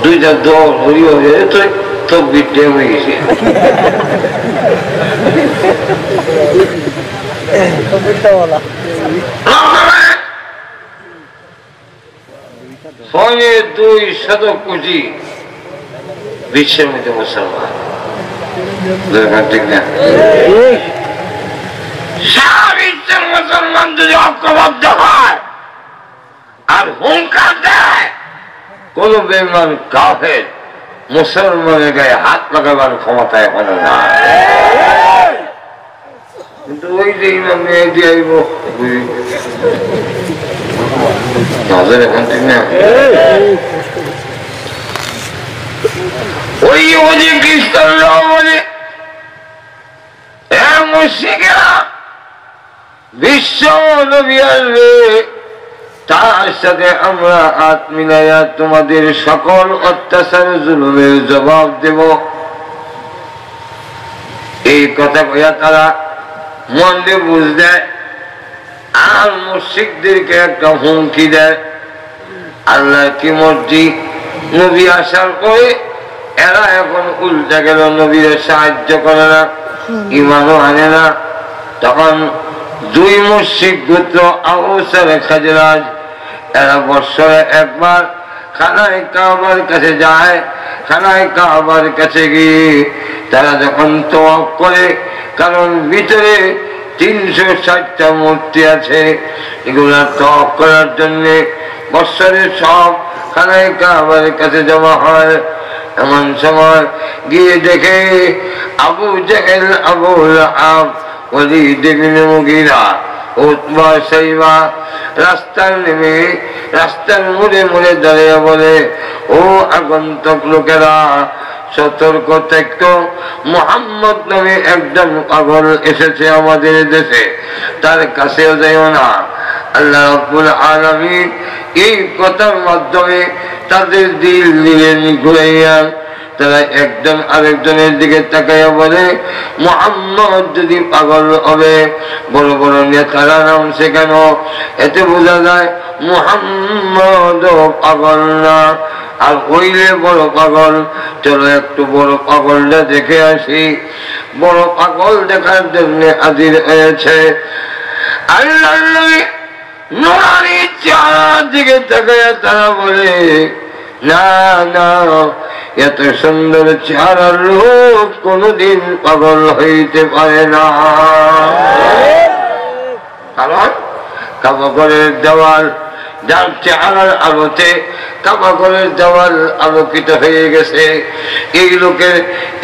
দুইটা দল হরি হয়ে তো বিদ্যে হয়ে গেছে। ফলে 200 কোটি বিশ্বের মধ্যে মুসলমান, ঠিক না? সারা বিশ্বের মুসলমান যদি ঐক্যবদ্ধ হয় আর হুঙ্কার দেয়, কোন বেঈমান কাফের মুসলমানের গায়ে হাত লাগাবার ক্ষমতা এখনো না। কিন্তু ওই যে ইমাম মেহেদী আইব, এখন ঠিক না? ওই ইহুদি খ্রিস্টানরাও বলে মুশরিকেরা বিশ্ব নবী আসবে, তার সাথে আমরা হাত মিলাইয়া তোমাদের সকল অত্যাচার জুলুমের জবাব দেব। এই কথা কইয়া তারা মন দিয়ে বুঝ দেয় আর মুশরিকদেরকে একটা হুমকি দেয়। আল্লাহ কি মর্জি, নবী আসার পরে এরা এখন উল্টা গেল, নবীর সাহায্য করে না, ঈমানও আনে না। তখন 2 মুশরিক গোত্র আউস আর খাজরাজ, এরা বৎসরে একবার খানায় কাবার কাছে যায়। খানায় কাবার কাছে গিয়ে তারা যখন তওয়াফ করে, কারণ ভিতরে 360টা মূর্তি আছে, এগুলা তওয়াফ করার জন্য বৎসরে সব খানায় কাবার কাছে জমা হয়। এমন সময় গিয়ে দেখে আবু জেহেল, আবু লাহাব, ওয়ালিদ ইবনে মুগীরা, উতবা, শাইবা রাস্তার নেমে রাস্তার মোড়ে মোড়ে দাঁড়িয়ে বলে, ও আগন্তুক লোকেরা, সতর্ক থাকো, মুহাম্মদ নামে একজন পাগল এসেছে আমাদের দেশে, তার কাছেও যাইও না। আল্লাহ রাব্বুল আলামিন এই কথার মাধ্যমে তাদের দিল দিলেন ঘুরাইয়া। তারা একজন আরেকজনের দিকে তাকাইয়া বলে, মুহাম্মদ যদি পাগল হবে, বড় বড় নেতারা নামছে কেন? এতে বোঝা যায় মুহাম্মদ পাগল না, আর হইলে বড় পাগল। চলো একটু বড় পাগলটা দেখে আসি। বড় পাগল দেখার জন্য হাজির হয়েছে। আল্লাহর নবী নুরানি চেহারার দিকে তাকাইয়া তারা বলে, না না, এত সুন্দর চেহারার লোক কোনদিন পাগল হইতে পারে না। কারণ কাবাগরের দেওয়াল যার চেহারার আলোতে কাবাগরের দেওয়াল আলোকিত হয়ে গেছে।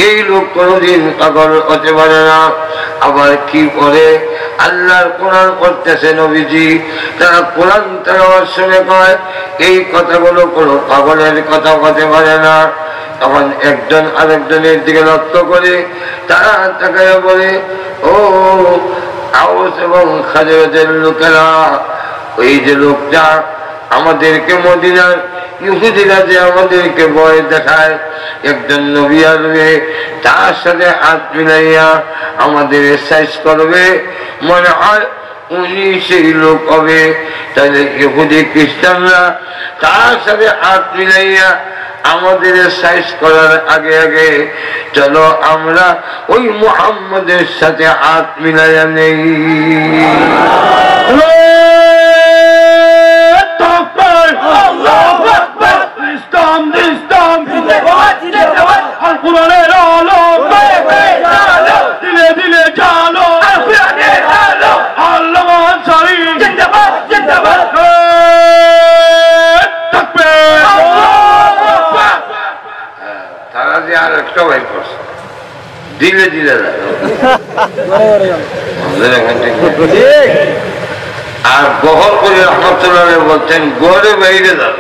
এই লোক কোনদিন পাগল হতে পারে না। আবার কি করে আল্লাহর কোরআন করতেছে নবীজি, তারা কোরআন তেলাওয়াত শুনে কয় এই কথাগুলো কোনো পাগলের কথা হতে পারে না। তখন একজন আরেকজনের দিকে লক্ষ্য করে তারা তাকায় বলে, ও আউস এবং খাজরাজের লোকেরা, ওই যে লোকটা আমাদেরকে মদিনার ইহুদিরা যে আমাদেরকে ভয় দেখায়, একজন নবী আসবে তার সাথে হাত মিলাইয়া আমাদের সাইজ করবে, মনে হয় উনি সেই লোক হবে। তাহলে ইহুদি খ্রিস্টানরা তার সাথে হাত মিলাইয়া আমাদের সাইজ করার আগে আগে চলো আমরা ওই মুহাম্মদের সাথে হাত মিলাইয়া নেই। তারা যে আর একটা ভাই করছে দিলে দিলে আর বহর করে রহমতুল্লাহ বলছেন গড়ে বাইরে যান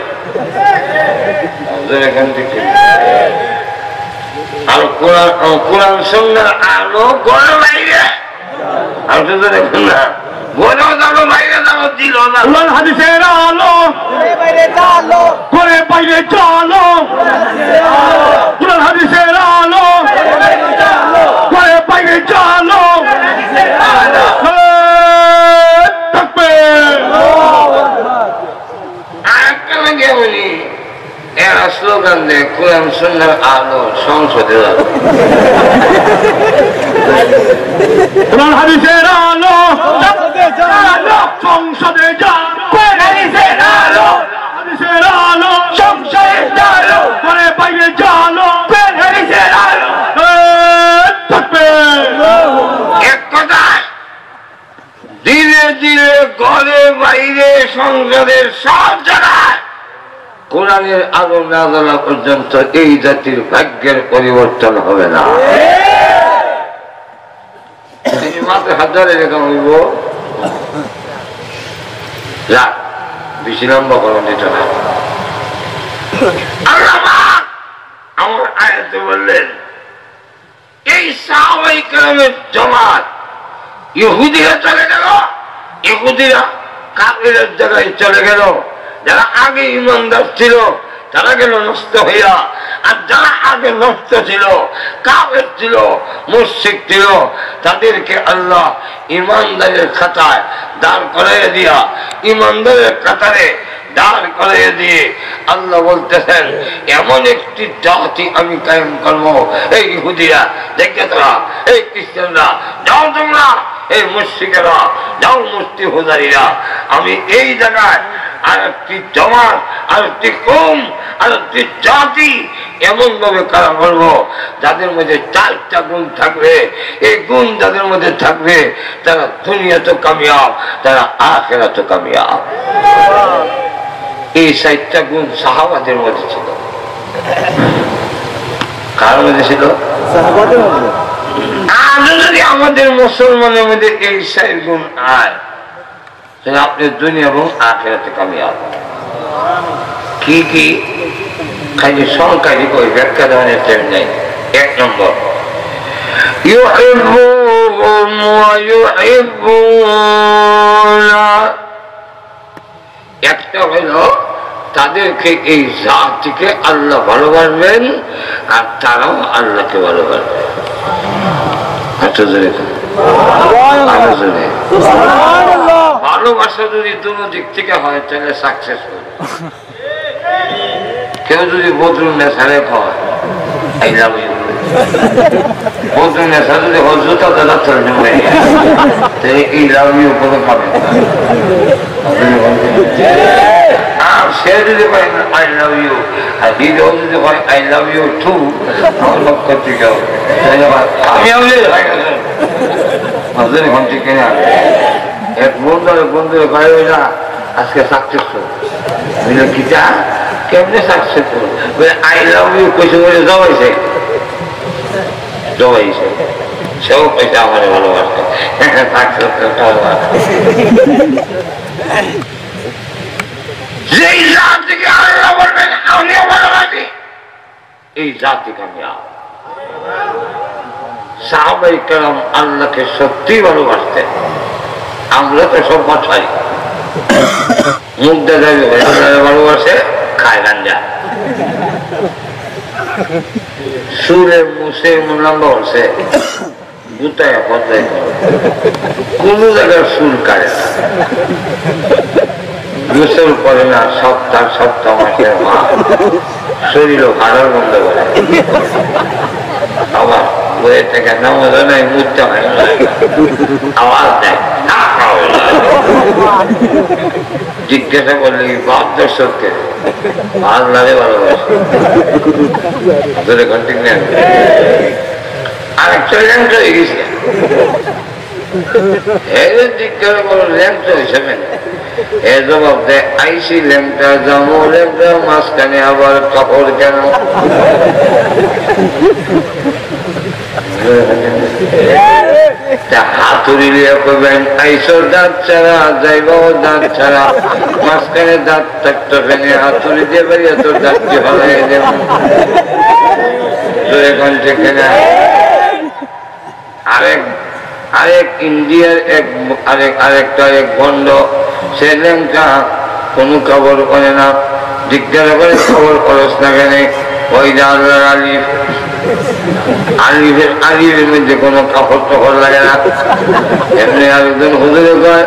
এখান থেকে। আর কোরআন সুন্নাহর আলো গড়ে বাইরে, আর তো দেখুন না গড়েও যাবো বাইরে যাবো দিল না। কোরআন হাদিসের আলো গড়ে বাইরে চলো, গড়ে বাইরে চলো, কোরআন হাদিসের আলো গড়ে বাইরে চলো। আরেকটা লাগে বলি, এরা স্লোগান দেয় কোরআন সুন্নাহর আলো সংসদে যাবে, কোরআন হাদিসের আলো সংসদে যাবে, কোরআন হাদিসের আলো সংসদে যাবে, ঘরে বাইরে চলো, কোরআন হাদিসের আলো থাকবে। এক কথা ধীরে ধীরে ঘরে বাইরে সংসদের সব জায়গায় কোরআনের আলো না জ্বলা পর্যন্ত এই জাতির ভাগ্যের পরিবর্তন হবে না। মাত্র হাজারে রেখা হইব, বেশি লম্বা করেন এটা না। আমার আয়াতে বললেন এই সাহাবায়ে কেরামের জামাত ইহুদিরা চলে গেল, ইহুদিরা কাফেরের জায়গায় চলে গেল, যারা আগে ইমানদার ছিল তারা গেল নষ্ট হইয়া, আর যারা আগে নষ্ট ছিল কাফের ছিল মুশরিক ছিল তাদেরকে আল্লাহ ইমানদারের খাতায় দাঁড় করাইয়া দিয়া, ইমানদারের কাতারে দাঁড় করাইয়া দিয়ে আল্লাহ বলতেছেন এমন একটি জাতি আমি কায়েম করবো। এই ইহুদিরা দেখে তোরা, এই খ্রিস্টানরা যাও, তোমরা এই মুশরিকেরা যাও, মুফতি হুজারিরা, আমি এই জায়গায় আর একটি জমাত, আর একটি কওম, আর একটি জাতি এমন ভাবে কারা করবো যাদের মধ্যে 4টা গুণ থাকবে। এই গুণ যাদের মধ্যে থাকবে তারা দুনিয়াতে কামিয়াব, তারা আখিরাতে কামিয়াব। এই 4টা গুণ সাহাবাদের মধ্যে ছিল। কার মধ্যে ছিল? সাহাবাদের মধ্যে। আর যদি আমাদের মুসলমানের মধ্যে এই 4 গুণ আয় তাহলে আপনি দুনিয়া এবং আখিরাতে কামিয়াব। কি কি খালি সংখ্যায় কই ব্যাখ্যা দেওয়ার টাইম নাই। 1 নম্বর ইউহিব্বুহুম ওয়া ইউহিব্বুনা, একটা হলো তাদেরকে এই জাতিকে আল্লাহ ভালোবাসবেন আর তারাও আল্লাহকে ভালোবাসবেন। ভালোবাসা যদি দুটো দিক থেকে হয় তাহলে সাকসেসফুল। কেউ যদি বদরুল নেশারে কয় আই লাভ ইউ, বদরুল নেশা যদি হজরত দাদা চলে তাহলে এই লাভ ইউ কোনো পাবে না। আর সে যদি কয় আই লাভ ইউ, আর দ্বিতীয় যদি কয় আই লাভ ইউ টু, আমার পক্ষ থেকে আমি এখন ঠিক কিনা। এক বন্ধুরে বন্ধুরে কয় না আজকে সাকসেসফুল বুঝলো কিটা কেমনে সাকসেসফুল আই লাভ ইউ কইছে বলে জবাইছে সেও কইছে আমার ভালোবাসে যেই জাতিকে আল্লাহ বলবেন আমিও ভালোবাসি এই জাতি কামিয়াব সাহাবায়ে কেরাম আল্লাহকে সত্যি ভালোবাসতেন আমরা তো সব বাছাই মুখ দেখাবে ভালোবাসে খায় গাঞ্জা সুরে মুসে লম্বা হচ্ছে গুতায় পর্দায় কোন জায়গায় সুর কাটে না গোসল করে না সপ্তাহ সপ্তাহ মাসের মা শরীরও ভাড়ার বন্ধ করে আবার বইয়ে থেকে নামাজ নাই মুখটা হয় আওয়াজ দেয় জিজ্ঞাসা করলে বাপ দর্শককে আল্লাহরে ভালোবাসে ঘন্টিক নেন আরেকটা ল্যাংট হয়ে গেছে জিজ্ঞাসা করো ল্যাংট হিসেবে এ জবাব দেয় আইসি ল্যাংটা জামো ল্যাংটা মাঝখানে আবার কাপড় কেন হাতুড়ি লিয়ে করবেন আইসো দাঁত ছাড়া যাইবাও দাঁত ছাড়া মাঝখানে দাঁত থাকতো ফেনে হাতুড়ি দিয়ে বেরিয়ে তোর দাঁতটি হলাই দেবেন আরেক ইন্ডিয়ার আরেকটা এক বন্ধ সে ল্যাংটা কোনো খবর করে না জিজ্ঞাসা করে খবর খরচ না কেন ওই আল্লাহর আলিফ আলিফের মধ্যে কোনো কাপড় টাপড় লাগে না এমনি আরেকজন হুজুরে কয়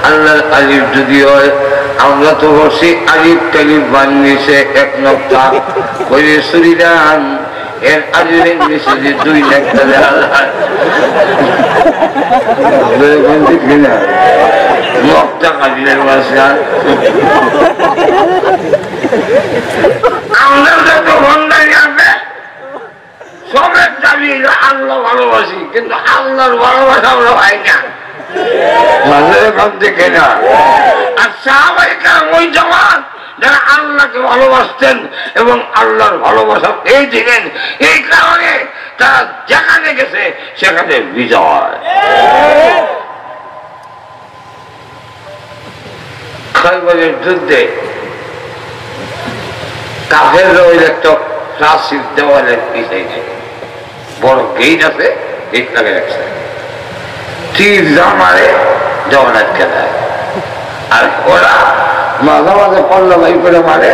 আল্লাহর আলিফ যদি হয় আমরা তো বসি আলিফ টালিফ বানিয়েছে এক নকটা ওই সুরিদান এর আলিফের নিচে যে 2 লাখটা কিনা নকটা কালিলের বাসা আমরা যত বন্ধাই আছে সবের দাবি আল্লাহ ভালোবাসি কিন্তু আল্লাহর ভালোবাসা আমরা পাই না দেখে না আর সাহাবায়ে কেরাম ওই জামাত যারা আল্লাহকে ভালোবাসতেন এবং আল্লাহর ভালোবাসা এই দিলেন এই কারণে তারা যেখানে গেছে সেখানে বিজয় খয়বরের যুদ্ধে কাফেররা ওই একটা প্রাচীর দেওয়ালের পিছাইছে বড় গেট আছে গেট লাগে রাখছে তীর জামারে দেওয়াল আটকে দেয় আর ওরা মাঝে মাঝে পল্লা বাই করে মারে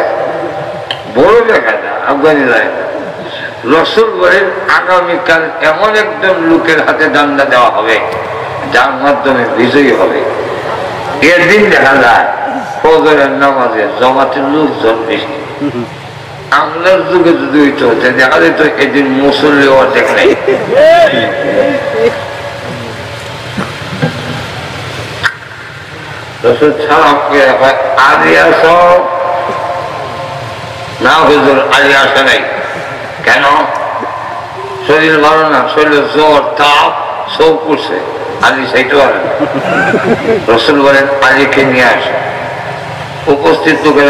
বড় দেখা যায় আফগানি যায় রসুল বলেন আগামীকাল এমন একজন লোকের হাতে ডান্ডা দেওয়া হবে যার মাধ্যমে বিজয়ী হবে এর দিন দেখা যায় ফজরের নামাজে জমাতের লোকজন বেশি আমলার যুগে যদি হইতো দেখা যেত এদিন মুসল্লি অর্ধেক নাই রসুল ছাড়াকে আলিয়া সব না হুজুর আলিয়া আসে নাই কেন শরীর ভালো না শরীরের জ্বর তাপ সব করছে আলী সাইতে পারে রসুল বলেন আলীকে নিয়ে আসে উপস্থিত লোকের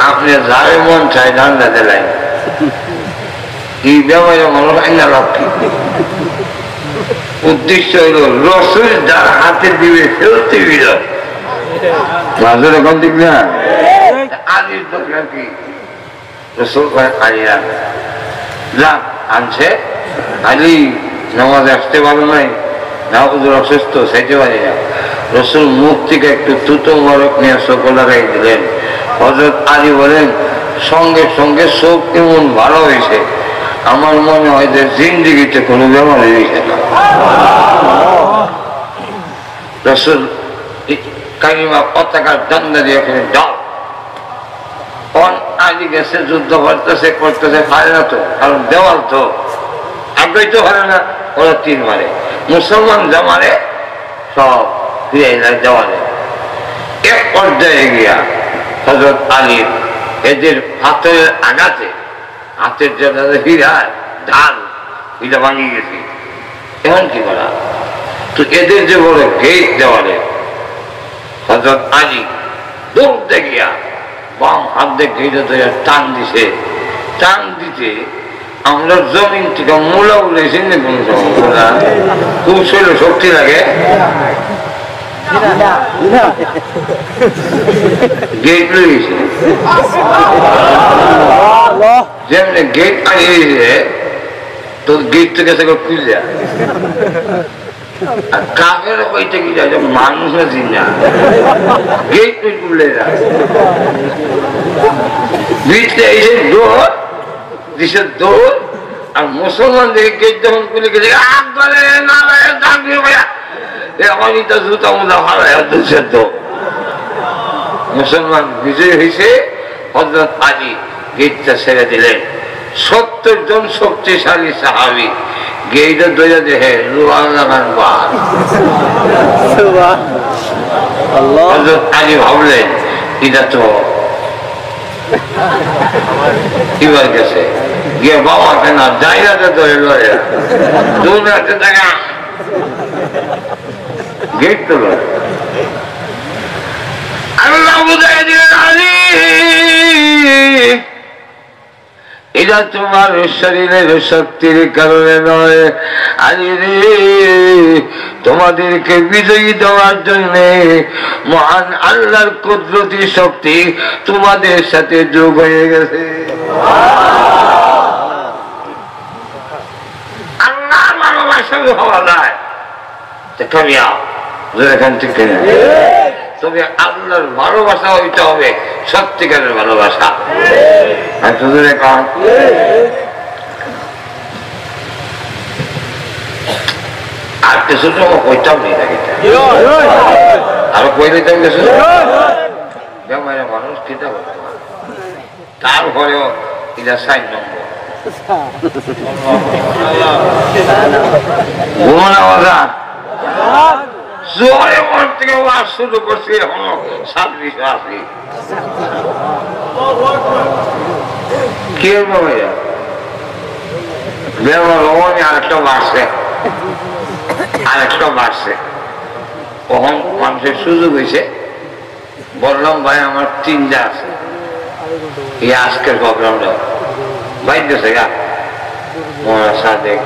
আপনি যারে মন চাই ঠান্ডা দিলেন এই ব্যবহারে মনে হয় না লাভ কি উদ্দেশ্য হইল রসুল যার হাতে দিবে ফেলতে দিল এরকম দিক না আলীর দরকার কি রসুল আলিয়া যা আনছে আলী নামাজ আসতে পারো নাই না হুজুর অসুস্থ চাইতে পারি না রসুল মুখ থেকে একটু তুতো মরক নিয়ে চোখ লাগাই দিলেন হযরত আলী বলেন সঙ্গে সঙ্গে চোখ কেমন ভালো হয়েছে আমার মনে হয় যে জিন্দিগিতে কোনো বেমারি হয়েছে না রসুল কালিমা পতাকার ডান্ডা দিয়ে এখানে যাও আলী গেছে যুদ্ধ করতেছে পারে না তো কারণ দেওয়াল তো আগ্রহ তো পারে না ওরা 3 মারে মুসলমান জামারে সব দেওয়ালে এক পর্যায়ে গিয়া হযরত আলীর এদের হাতের আঘাতে হাতের যে হীরা ঢাল এটা ভাঙি গেছে এখন কি করা তো এদের যে বড় গেট দেওয়ালে হযরত আলী দৌড়তে গিয়া বাম হাত দেখে টান দিছে, টান দিতে আমরা জমিন থেকে মূলা উঠেছি না কোন সময় খুব শরীরে শক্তি লাগে, গেট লইছে যেমনি গেট আনিয়ে তোর গেট থেকে খুলে আর কাকের কইতে কি যায় মানুষ আছি না গেট খুলে যায় ভিতরে এসে দৌড় দিছে দৌড় আর মুসলমান দেখে গেট যখন খুলে গেছে আমার ইটা জুতা মুদা হারায় মুসলমান বিজয় হয়েছে। হযরত আলী গেটটা ছেড়ে দিলেন। 70 জন শক্তিশালী সাহাবী গেটে দইয়া দেখে লোহার লাগান বার। হযরত আলী ভাবলেন এটা তো এবার গেছে গিয়ে বাবা কেন জায়গাতে ধরে লড়ে দৌড়াতে দেখা গেট তো লড়ে। আল্লাহ বুঝাই দিলেন আলী এটা তোমার শরীরের শক্তির কারণে নয়, আলী রে তোমাদেরকে বিজয়ী দেওয়ার জন্য মহান আল্লাহর কুদরতি শক্তি তোমাদের সাথে যোগ হয়ে গেছে। আল্লাহ ভালোবাসা হওয়া যায় কামিয়া এখান থেকে, তবে আল্লাহর ভালোবাসা হইতে হবে সত্যিকারের ভালোবাসা। আর কিছু তো কইতাম নেই আরো কই দিতাম কিছু মানুষ খেতে হবে, তারপরেও এটা 4 নম্বর জোরে মন থেকে ওয়াজ শুরু করছি, এখনো 26 আছে কে আরেকটা বাড়ছে কখন মানুষের সুযোগ হয়েছে। বললাম ভাই আমার 3টা আছে এই আজকের প্রোগ্রামটা বাইতেছে গা মোরা সাদেক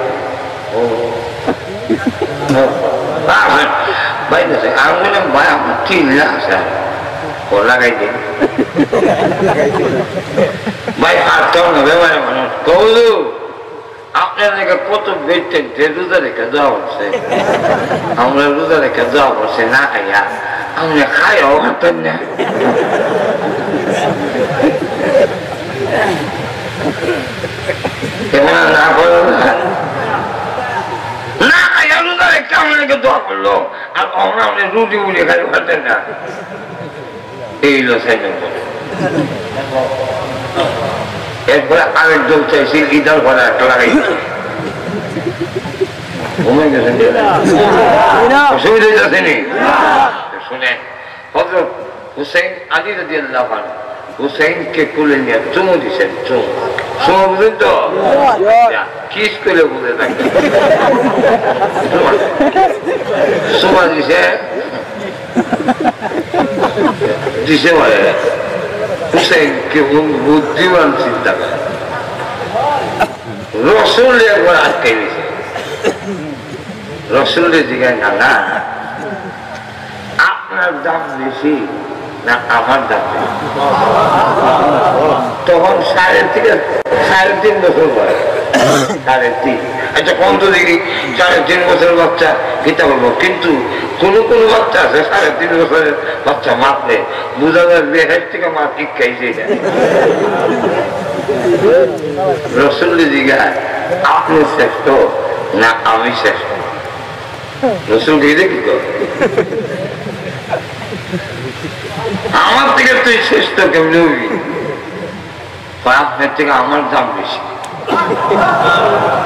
বাইতেছে। আমি বললাম ভাই আমার 3টা আছে ও লাগাই দিন ভাই পারতাম না ব্যাপারে মানুষ কৌলু আপনার লেখা কত বেচতেন রোজা রেখে দেওয়া হচ্ছে, আমরা রোজা রেখে দেওয়া করছে না খাইয়া আমরা খাইয়াও হাঁটেন না। না করো না খাইয়া রোজা রেখে আমাদেরকে দোয়া করলো আর আমরা রুটি উড়ে খাই হাঁটেন না। এই হলো 4 নম্বর। এরপরে আরেক দল চাইছি ঈদের পরে একটা লাগাই ঘুমে গেছেন অসুবিধা যাচ্ছেনি শুনে হযরত হুসাইন আলী রাদিয়াল্লাহু আনহু হুসাইনকে কুলে নিয়ে চুমু দিছেন। চুমু বুঝেন তো কিস করে বুঝে থাকে চুমা দিছে বলে হুসাইনকে বুদ্ধিমান চিন্তা করে রসুল একবার আটকে দিয়েছে। রসুলের জিজ্ঞাসা না আপনার দাম বেশি না আমার দাম বেশি? তখন 3.5 বছর বয়স 3.5। আচ্ছা কোন তো দেখি 3.5 বছরের বাচ্চা গীতা বলবো, কিন্তু কোন কোন বাচ্চা আছে 3.5 বছরের বাচ্চা মাপলে বোঝা যায় বেহের থেকে মাপ ঠিক খাইছে। রসুলের জিজ্ঞাসা আপনি শ্রেষ্ঠ না আমি শ্রেষ্ঠ? রসুল কে দেখি আমার থেকে তুই শ্রেষ্ঠ কেমনি হবি? আপনার থেকে আমার দাম বেশি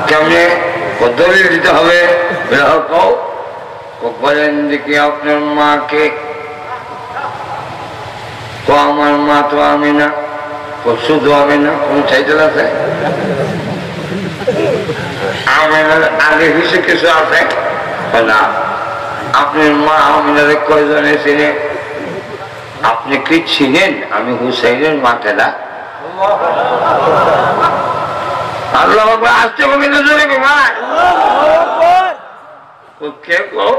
কেমনে দলিল দিতে হবে? বলেন দেখি আপনার মাকে। আমার মা তো আমি না, শুধু আমি না, কোন টাইটেল আছে? আমিনার আগে হিসেবে কিছু আছে না? আপনার মা আমিনারে কয়জনে চিনে? আপনি কি ছিলেন আমি হুসাইনের মাকে না? আল্লাহ আসতে হবে না জোরে ভাই। কে গো?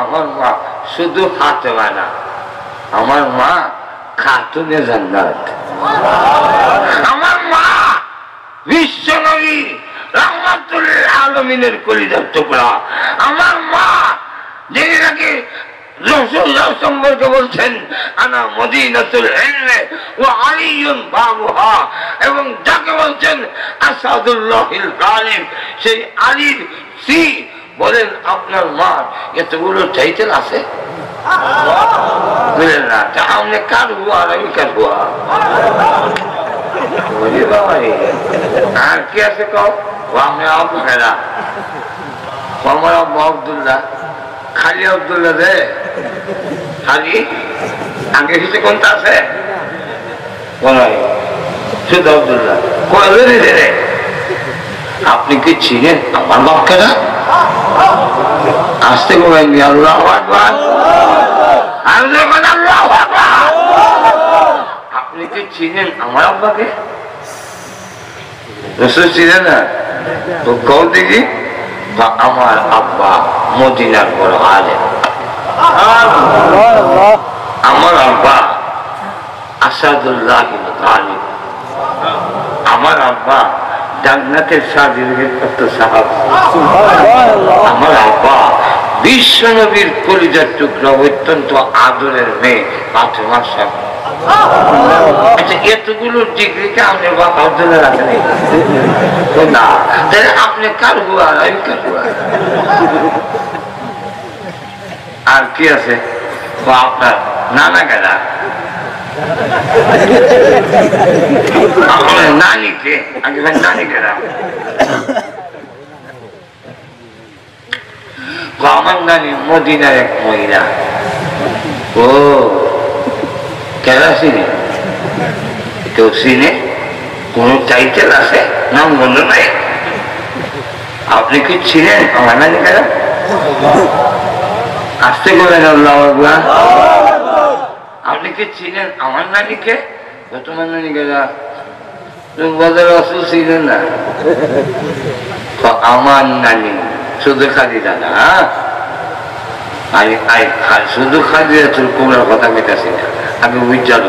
আমার মা শুধু ফাতেমা না, আমার মা খাতুনে জান্নাত, আমার মা বিশ্ব নবী রাহমাতুল আলামিনের কলিজার টুকরা, আমার মা যিনি নাকি রাসূলুল্লাহ সম্পর্কে বলছেন আনা মদিনাতুল ইলমি ওয়া আলিয়ুন বাবুহা, এবং যাকে বলছেন আসাদুল্লাহিল গালিব, সেই আলীর স্ত্রী। বলেন আপনার মা এতগুলো টাইটেল আছে? বলেন না, তা আপনি কার হুয়া আর আমি কার হুয়া? আর কি আছে কও? আমি আব্বু খেলা, আমার আব্বু আব্দুল্লাহ, খালি আব্দুল্লাহ দে খালি আগে কিছু কোনটা আছে? শুধু আব্দুল্লাহ। আপনি কি ছিলেন আমার বাপকে না? আসতে বলেননি আল্লাহু আকবার, আল্লাহু আকবার। আপনি কি ছিলেন আমার আব্বাকে? রাসূল ছিলেন না? তো কও দেখি, আমার আব্বা মদিনার বড় আলেম, আমার আব্বা আসাদুল্লাহিল গালিব, আমার আব্বা জান্নাতের সাহাবীদের সাহাবী, আমার আব্বা বিশ্ব নবীর কলিজার টুকরা অত্যন্ত আদরের মেয়ে ফাতেমা সাহেব। আচ্ছা, এতগুলো ডিগ্রিকে আপনার বাপ আব্দুল্লাহ রাখেন না? তাহলে আপনি কার হুয়া আর আমি কার হুয়া? আর কি আছে? আপনার নানা কেনা, আপনার নানিকে আগে নানি কেনা, আমার নানি মদিনার এক মহিলা। ও কেনা চিনে? কেউ চিনে? কোন টাইটেল আছে? নাম মনে নাই? আপনি কি ছিলেন আমার নানি কেনা? আসতে বলেন আল্লাহু আকবার। আপনি কি ছিলেন আমার নানিকে? তোমার নানি কেনা? তুমি বলে রাসূল ছিলেন না? আমার নানি শুধু খাদিজা না, শুধু খাদিজা তোর কোমরার কথা কইতাছি না, আমি বুঝাল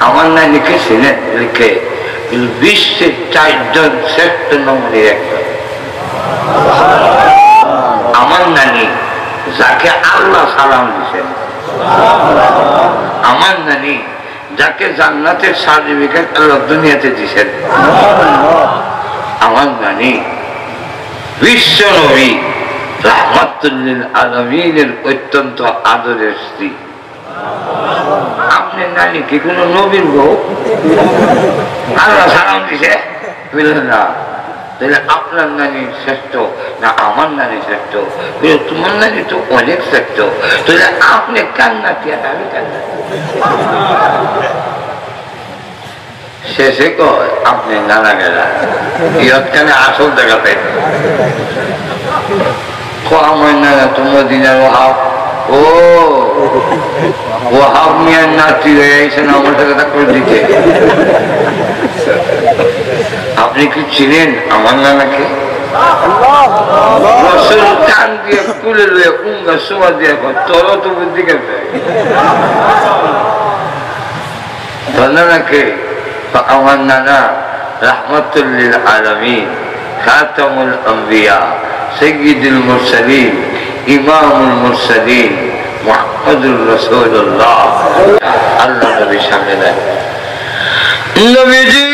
আমার নানিকে ছিলেন লিখে বিশ্বের 4 জন শ্রেষ্ঠ নমুনের একজন। আমার নানি যাকে আল্লাহ সালাম দিচ্ছেন, আমার নানি যাকে জান্নাতের সার্টিফিকেট আল্লাহ দুনিয়াতে দিচ্ছেন, আমার নানি বিশ্ব নবী রাহমাতুল আলামিনের অত্যন্ত আদরের স্ত্রী। আপনার নানি কি কোন নবীর বউ? আল্লাহ সালাম দিছে? বললেন না। তাহলে আপনার নানি শ্রেষ্ঠ না আমার নানি শ্রেষ্ঠ? তোমার নানি তো অনেক শ্রেষ্ঠ। তাহলে আপনি কান্নাতি আর আমি কান্নাতি। শেষে কয় আপনি নানা গেলা ইয়ৎখানে আসল দেখাতে। আমার নানা তো মদিনার ওহাব। ও ওহাব মিয়ার নাতি হয়ে আইসেন আমার সাথে করে দিতে। আপনি কি ছিলেন আমার নানাকে? কান দিয়ে কুলে লয়ে উঙ্গা শোয়া দিয়ে তোর তো বুদ্ধি গেছে নানাকে। আমার নানা রাহমাতুল লিল আলামিন, খাতামুল আম্বিয়া, সাইয়্যিদুল মুরসালিন, ইমামুল মুরসালিন, মুহাম্মদুর রাসূলুল্লাহ। আল্লাহ নবীর সামনে দেয়, নবীজি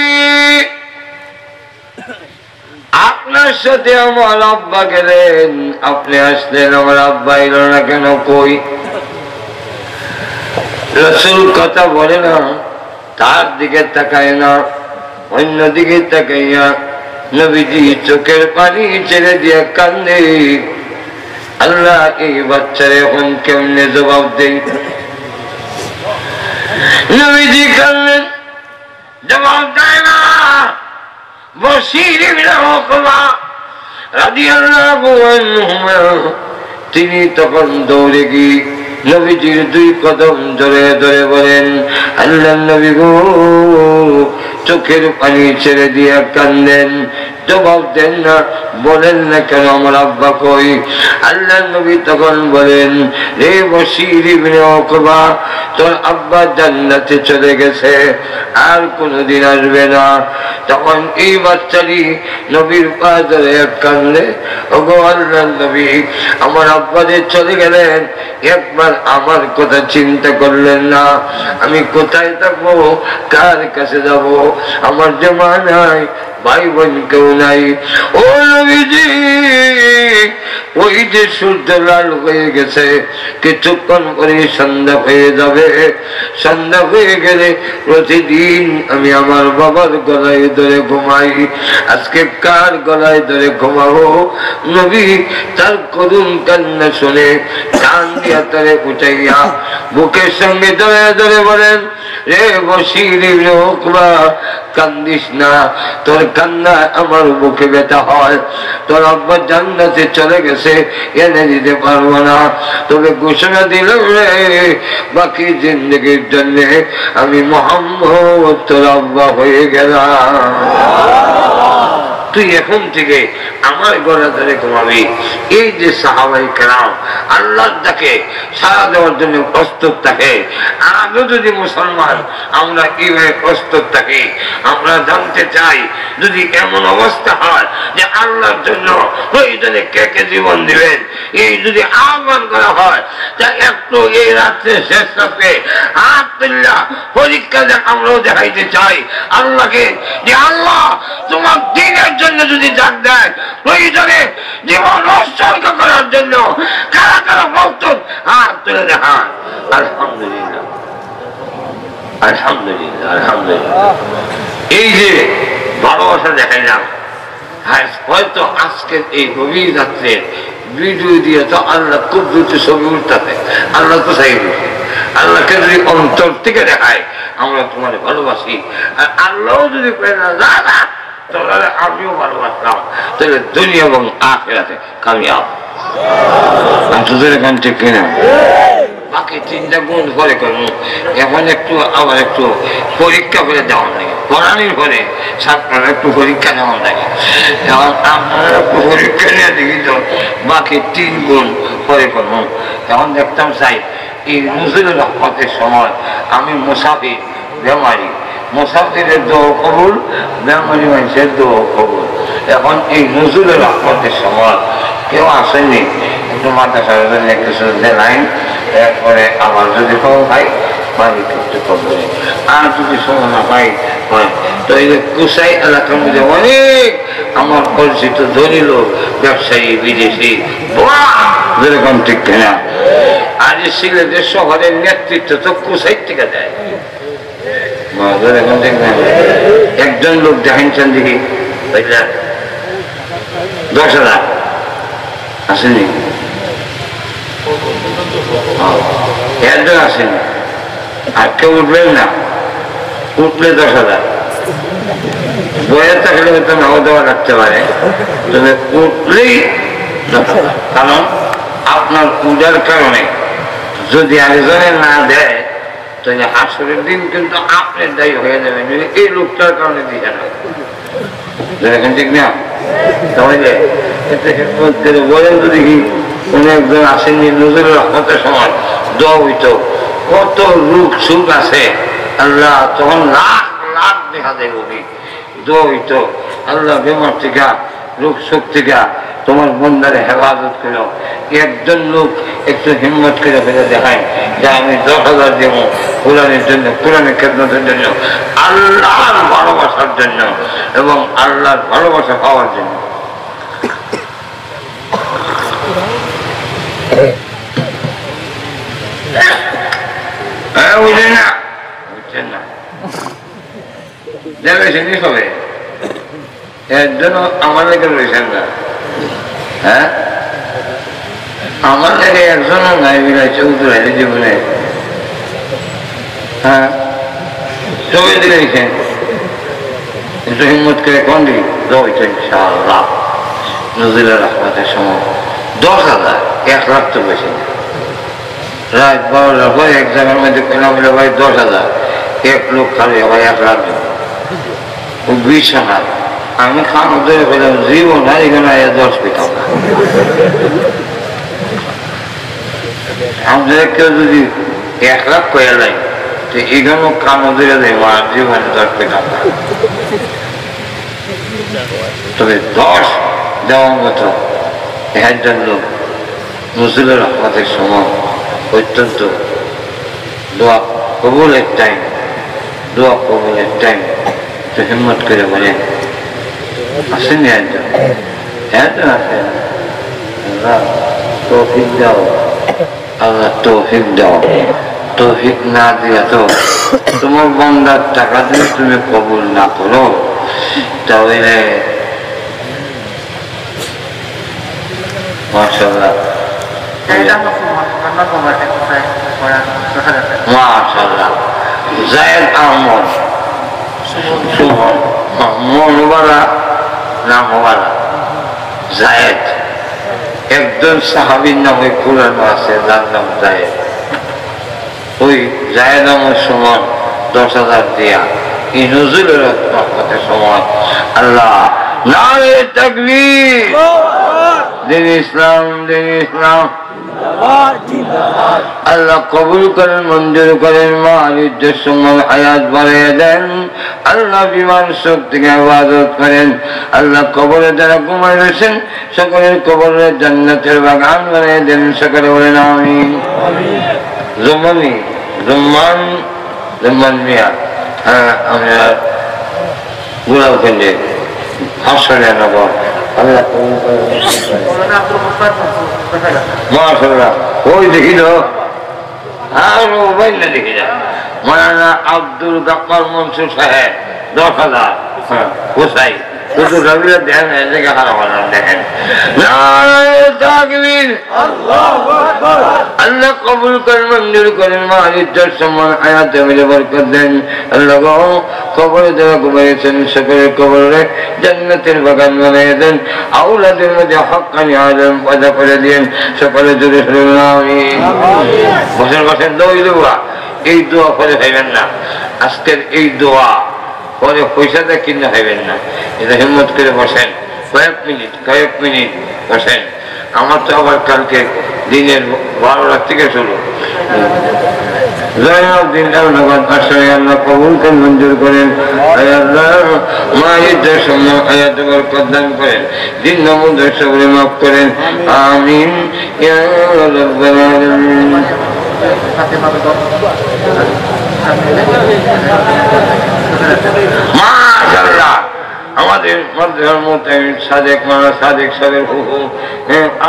আপনার সাথে আমার আব্বা গেলেন, আপনি আসলেন, আমার আব্বা এলো না কেন? কই রাসূল কথা বলে না, তার দিকে তাকায় না, অন্যদিকে তাকাইয়া নবীজি চোখের পানি ছেড়ে দিয়ে কান্দে। আল্লাহ এই বাচ্চারে এখন কেমনে জবাব দেই? নবীজি কান্দলেন, জবাব দেয় না। বশীর ইবনে উকবা রাদিয়াল্লাহু আনহু তিনি তখন দৌড়ে গিয়ে নবীজির দুই কদম ধরে ধরে বলেন, আল্লাহ নবী গো, চোখের পানি ছেড়ে দিয়ে কান্দেন, জবাব দেন না, বলেন না কেন আমার আব্বা কই? আল্লাহ নবী তখন বলেন, রে বশীর ইবনে উকবা, তোর আব্বা জান্নাতে চলে গেছে, আর কোনদিন আসবে না। তখন এই বাচ্চাটি নবীর পা ধরে কান্দে, ওগো আল্লাহ নবী, আমার আব্বা যে চলে গেলেন, একবার আমার কথা চিন্তা করলেন না? আমি কোথায় থাকবো, কার কাছে যাব? আমার যে মা নাই, ভাই বোন কেউ নাই। ও নবীজি, ওই যে সূর্য লাল হয়ে গেছে, কিছুক্ষণ পরে সন্ধ্যা হয়ে যাবে। সন্ধ্যা হয়ে গেলে প্রতিদিন আমি আমার বাবার গলায় ধরে ঘুমাই। আজকে কার গলায় ধরে ঘুমাবো? নবী তার করুণ কান্না শুনে কান দিয়া তারে উঠাইয়া বুকের সঙ্গে ধরে ধরে বলেন, রে বশীর ইবনে উকবা, কান্দিস না, তোর কান্না আমার বুকে ব্যথা হয়। তোর আব্বা জান্নাতে চলে গেছে, এনে দিতে পারবো না, তবে ঘোষণা দিলাম রে, বাকি জিন্দগির জন্য আমি মুহাম্মদ তোর আব্বা হয়ে গেলাম। তুই এখন থেকে আমার গলা ধরে ঘুমাবি। এই যে সাহাবায়ে কেরাম আল্লাহর ডাকে সাড়া দেওয়ার জন্য প্রস্তুত থাকে, আজও যদি মুসলমান আমরা কিভাবে প্রস্তুত থাকি? আমরা জানতে চাই, যদি এমন অবস্থা হয় যে আল্লাহর জন্য প্রয়োজনে কে কে জীবন দিবেন, এই যদি আহ্বান করা হয়, তা একটু এই রাত্রে শেষ রাত্রে হাত তুল্লা পরীক্ষা আমরাও দেখাইতে চাই আল্লাহকে, যে আল্লাহ তোমার দিনের জন্য যদি ডাক দেয়, প্রয়োজনে জীবন উৎসর্গ করার জন্য কারা কারা প্রস্তুত, হাত তুলে দেখান। আলহামদুলিল্লাহ, আলহামদুলিল্লাহ, আলহামদুলিল্লাহ। এই যে ভালোবাসা দেখাইলাম, হয়তো আজকের এই গভীর রাত্রে ভিডিও দিয়ে তো আল্লাহ খুব দ্রুত ছবি উঠতে, আল্লাহ তো চাই আল্লাহকে যদি অন্তর থেকে দেখায় আমরা তোমার ভালোবাসি, আর আল্লাহ যদি না তাহলে আমিও ভালোবাসলাম, তাহলে দুনিয়া এবং আখিরাতে কামিয়াব। তোদের এখান ঠিক কিনা? বাকি তিনটা গুণ করে করবো। এখন একটু আবার একটু পরীক্ষা করে দেওয়ার লাগে, পড়ানির পরে ছাত্ররা একটু পরীক্ষা নেওয়ার লাগে। এখন আপনারা একটু পরীক্ষা নিয়ে দেখি তো বাকি তিন গুণ করে করবো। এখন দেখতাম চাই এই নজরুল রহমতের সময় আমি মুসাফির, বেমারি, মুসাফিরের দোয়া কবুল, বেমারি মানুষের দোয়া কবুল। এখন এই নজরুল রহমতের সময় কেউ আসেনি, একটু মাথা সারাবেন, একটু লাইন, এরপরে আমার যদি খবর পাই বাড়ি করতে করবে, আর যদি সময় না পাই তো এই কুসাই এলাকার মধ্যে অনেক আমার পরিচিত ধনী লোক, ব্যবসায়ী, বিদেশি, যেরকম ঠিক কিনা। আর সিলেটের শহরের নেতৃত্ব তো কুসাই থেকে দেয়। একজন লোক দেখাইছেন দেখি 10,000 আসেনি, একজন আসেনি, আর কেউ উঠবেন না, উঠলে 10,000। বইয়ের থাকলে হয়তো নাও দেওয়া রাখতে পারে, তবে উঠলেই 10,000। কারণ আপনার পূজার কারণে যদি আরেকজনে না দেয়, তাহলে আসরের দিন কিন্তু আপনার দায়ী হয়ে যাবে, যদি এই লোকটার কারণে দিয়ে না। এখন ঠিক না? তাহলে বলেন যদি কোন একজন আসেননি নজরুল রহমতের সময় দোয়া হইত, কত রূপ সুখ আছে আল্লাহ, তখন লাখ লাখ দেখা দেব দোয়া হইত, আল্লাহ বেমার থেকে রূপ সুখ থেকে তোমার বন্ধারে হেফাজত করো। একজন লোক একটু হিম্মত করে ফেলে দেখায় যে আমি 10,000 দেব কোরআনের জন্য, কোরআনের খেদমতের জন্য, আল্লাহর ভালোবাসার জন্য এবং আল্লাহর ভালোবাসা পাওয়ার জন্য। বুঝলেন না? বুঝছেন না? দেখেছেন সবে এর জন্য আমার লেগে রয়েছেন না। হ্যাঁ, আমার লেগে একজনও নাই বিলাইছে উত্তরাইলে জীবনে। হ্যাঁ, সবাই দিলেছেন, কিন্তু হিম্মত করে কোন দিকে দৌড়ছে ইনশাআল্লাহ নজরুল রহমতের সময় 10,000, 1 লাখ তো বেশি না। রাত 12টার পরে এক জায়গার মধ্যে পেলাম বলে ভাই 10,000 এক লোক খালি ভাই 1 লাখ 20,000 আমি খাওয়া ধরে পেলাম জীবন না এখানে 10 পেতাম না আমাদের কেউ যদি 1 লাখ কয়ে নেয় তো এখানেও কানো ধরে দেয় আমার জীবনে 10 পেতাম না তবে 10 দেওয়ার মতো একজন লোক নজরুলের রহমতের সময় অত্যন্ত দোয়া কবুলের টাইম তো হিম্মত করে বলেন আসেনি একজন একজন আসেন আল্লাহ তৌফিক দাও আল্লাহ তৌফিক দাও তৌফিক না দিয়া তো তোমার বান্দার টাকা দিয়ে তুমি কবুল না করো তাহলে মাশাআল্লাহ মাশাআল্লাহ জায়েদ আহমদ সুমন মনোবারা নাম হওয়ালা জায়েদ একজন সাহাবীর নাম ওই পুরানো আছে যার নাম জায়েদ ওই জায়েদ আহমদ সুমন 10,000 দিয়া এই নজরুলের রহমতের সময় আল্লাহ নারে তাকবীর দিন ইসলাম আল্লাহ কবুল করেন মঞ্জুর করেন মা আলিদের সময় হায়াত বাড়িয়ে দেন আল্লাহ বিমান শক্তিকে ইবাদত করেন আল্লাহ কবরে যারা ঘুমাই রয়েছেন সকলের কবরে জান্নাতের বাগান বানিয়ে দেন সকলে বলেন আমিন জম্মান মিয়া হ্যাঁ আমরা গোলাপগঞ্জে হাসনে নগর আল্লাহ মাশাআল্লাহ ওই দেখি তো আর মোবাইল না দেখি না মাওলানা আব্দুল গাফফার মনসুর সাহেব 10,000 কোথায় শুধু রবিরা দেন এদিকে খারাপ দেখেন আল্লাহ কবুল করেন মঞ্জুর করেন মা আলিদের সম্মান হায়াতে মিলে বরকত দেন আল্লাহ কবরে যারা ঘুমাইছেন সকলের কবরে জান্নাতের বাগান বানিয়ে দেন আওলাদের মধ্যে হক্কানি আলেম পয়দা করে দিন সকলে জুড়ে শুনুন আমিন বসেন দোয়া এই দোয়া করে খাইবেন না আজকের এই দোয়া পরে পয়সাটা কিনে খাইবেন না এটা হিম্মত করে বসেন কয়েক মিনিট বসেন আমার তো আবার কালকে দিনের 12টা থেকে শুরু কবুল করেন মঞ্জুর করেন মায়ের সময় প্রদান করেন দিন নমুদের সবরে মাফ করেন আমিন মাশাআল্লাহ আমাদের মধ্যে সাদেক মানা সাদেক সাহেবের হুকুম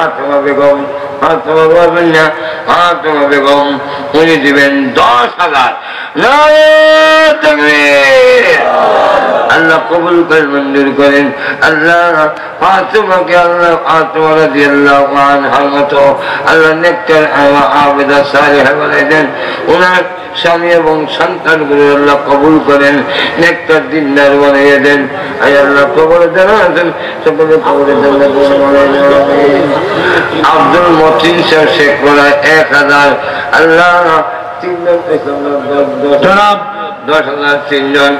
আত্মা বেগম আত্মা বেগম উনি দিবেন 10,000 আল্লাহ কবুল করেন মঞ্জুর করেন আল্লাহ ফাতেমাকে আল্লাহ ফাতেমা রাদিয়াল্লাহু আনহার মতো আল্লাহ নেককার আবেদা সালেহা বানাই দেন ওনার স্বামী এবং সন্তানগুলো আল্লাহ কবুল করেন নেককার দিনদার বানিয়ে দেন আল্লাহ কবরে জানাতেন সকলে কবরে আব্দুল মতিন সাহেব শেখ বলা 1,000 আল্লাহ 10,000 3 জন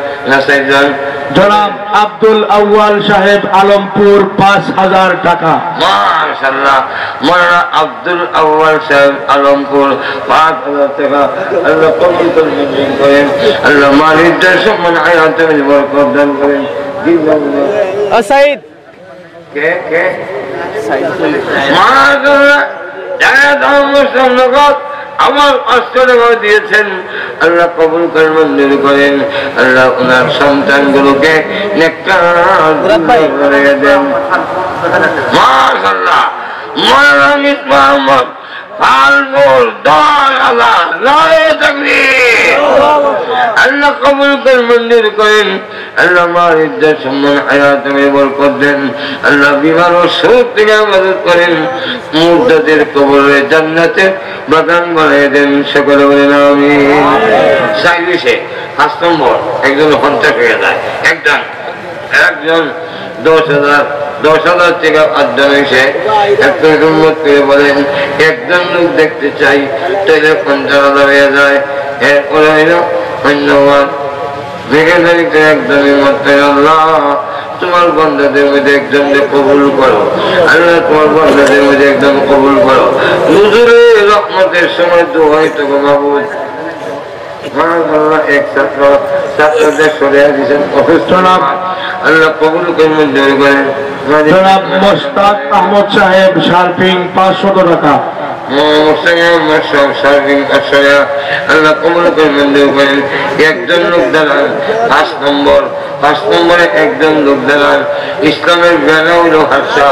জনাব আব্দুল আউয়াল সাহেব আলমপুর 5,000 টাকা মাশাআল্লাহ মাওলানা আব্দুল আউয়াল সাহেব আলমপুর 5,000 টাকা আল্লাহ কবুল করেন আল্লাহ মালিকদের সম্মান হায়াতে বরকত দান করেন সাইদ কে মাশাআল্লাহ জায়েদ আহমদ নগদ আমার 500 টাকা দিয়েছেন আল্লাহ কবুল করেন মঞ্জুর করেন আল্লাহ ওনার সন্তানগুলোকে নেককার বানিয়ে দেন মাশাআল্লাহ মাওলানা মিসবাহ আহমদ ফালবুল 10,000 নারে তাকবীর আল্লাহ কবুল করেন মঞ্জুর করেন আল্লাহ মারিদের সম্মান হায়াতে বরকত দেন আল্লাহ বিমার ও সুখ থেকে মদদ করেন মুর্দাদের কবরে জান্নাতে বাগান বানিয়ে দেন সকলে বলেন আমিন সাইলিশে 5 নম্বর একজন 50 হয়ে যায় একজন 10,000 10,000 টাকা আড্ডা হয়েছে। একটু হিম্মত করে বলেন একজন লোক দেখতে চাই, তাহলে 50,000 হয়ে যায়। এরপরে হইল ধন্যবাদ দেখে একদমই মত আল্লাহ তোমার বন্ধাদের মধ্যে একজনকে কবুল করো, আল্লাহ তোমার বন্ধাদের মধ্যে একদম কবুল করো। হুজুরের রহমতের সময় তো হয়তো গো মাহবুব এক ছাত্রদের সরে দিয়েছেন আল্লাহ কবুল করে মঞ্জুর করেন। জনাব মোশতাক আহমদ সাহেব শারপিং 500 টাকা। আল্লাহ কবুল করে মঞ্জুর করেন। একজন লোক দাঁড়ান 5 নম্বরে একজন লোক দাঁড়ান। ইসলামের বেলা হল হাসা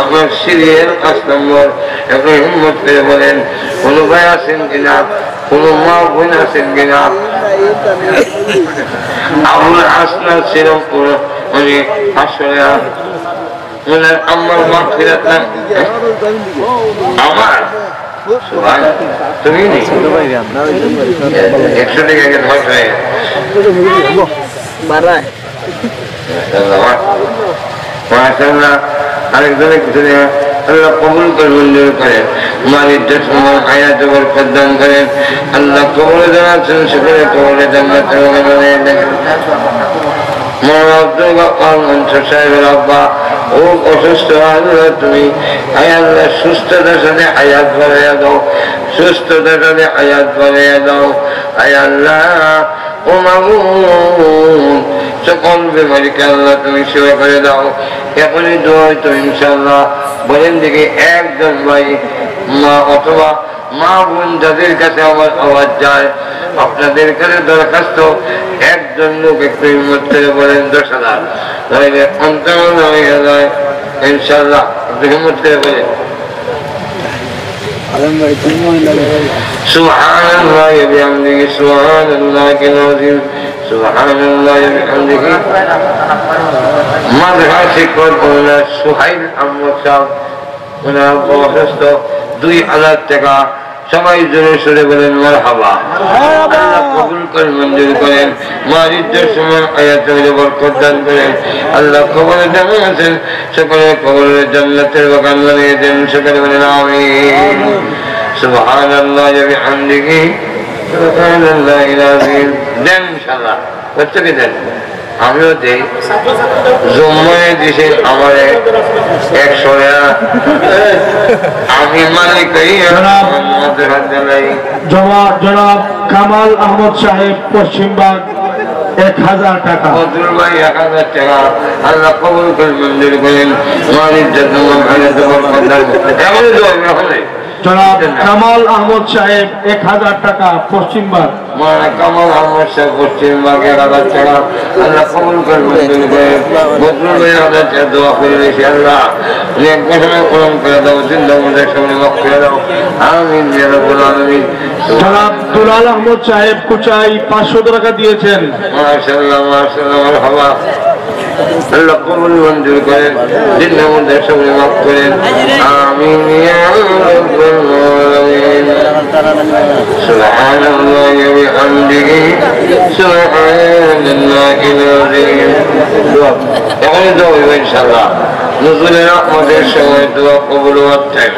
আপনার সিরিয়াল 5 নম্বর। এখন হিম্মত করে বলেন কোন ভাই আছেন কিনা, কোন মা বোন আছেন কিনা? আপনার আসনা সেরকম উনি আসলে আমার মা ফেরাত না আমার তুমি 100 টাকা ধর আরেকজনের পিছনে আল্লাহ কবুল করে মঞ্জুর করেন। মালিকদের সময় হায়াত বরকত দান করেন। আল্লাহ কবুলে জানাচ্ছেন সেখানে কবুলে জান্নাতের অসুস্থ আল্লাহ তুমি আল্লাহ সুস্থতার সাথে হায়াত বাড়াইয়া দাও, সুস্থতার সাথে হায়াত বাড়াইয়া দাও। আল্লাহ ও মাবুদ সকল বেমারিকে আল্লাহ তুমি সেবা করে দাও। এখনই দোয়া তো ইনশাআল্লাহ বলেন দেখি একজন ভাই মা অথবা মা বোন যাদের কাছে আমার আওয়াজ যায় আপনাদের কাছে দরখাস্ত একজন লোক একটু হিম্মত করে বলেন 10,000 তাহলে 55 হয়ে যায় ইনশাআল্লাহ। একটু হিম্মত করে বলেন সুবহানাল্লাহ ওয়া বিহামদিহি সুবহানাল্লাহিল আযীম সুবহানাল্লাহ ওয়া বিহামদিহি। মাদ্রাসা শিক্ষক ওনার সুহাইল আহমদ সাহেব ওনার অসুস্থ 2,000 টাকা। সবাই জোরে সরে বলেন মারহাবা। আল্লাহ কবুল করে মঞ্জুর করেন। মারিদের সময় আয়াতে বরকত দান করেন। আল্লাহ কবরে জানাচ্ছেন সকলে কবরে জান্নাতের বাগান বানিয়ে দেন। সকলে বলেন আমিন। সুবহানাল্লাহ ওয়া বিহামদিহি সুবহানাল্লাহিল আযীম। দেন ইনশাআল্লাহ প্রত্যেকে দেন। আমিও দেই জম্মুয়ে দিছে আমারে 100 টাকা। আমি মালিক জনাব কামাল আহমদ সাহেব পশ্চিমবাগ 1000 টাকা। ফজল ভাই 1000 টাকা। আল্লাহ কবুল করে মঞ্জুর করেন। মালিক জন্য এমন দোয়া জনাব কামাল আহমদ সাহেব 1000 টাকা পশ্চিমবাগ। কামাল আহমদ সাহেব পশ্চিমবাগ 1000 টাকা। আল্লাহ কবুল করে মঞ্জুর করেন। বদরুল ভাই 1000 টাকা দোয়া করে দিয়েছি। আল্লাহ এক ঘটনা পূরণ করে দাও, জিন্দা মুদের সামনে মাফ করে দাও। আমিন ইয়া রাব্বুল আলামিন। জনাব দুলাল আহমদ সাহেব কুচাই 500 টাকা দিয়েছেন। মাশাআল্লাহ মাশাআল্লাহ মারহাবা। আল্লাহ কবুল মঞ্জুর করেন, জিন্দা মুদের সামনে মাফ করেন। আমিন ইয়া রাব্বুল আলামিন। সুবহানাল্লাহ ওয়া বিহামদিহি সুবহানাল্লাহিল আযীম। এখন দোয়া ইনশাআল্লাহ নজরুলের রহমতের সময় দোয়া কবুল হওয়ার টাইম,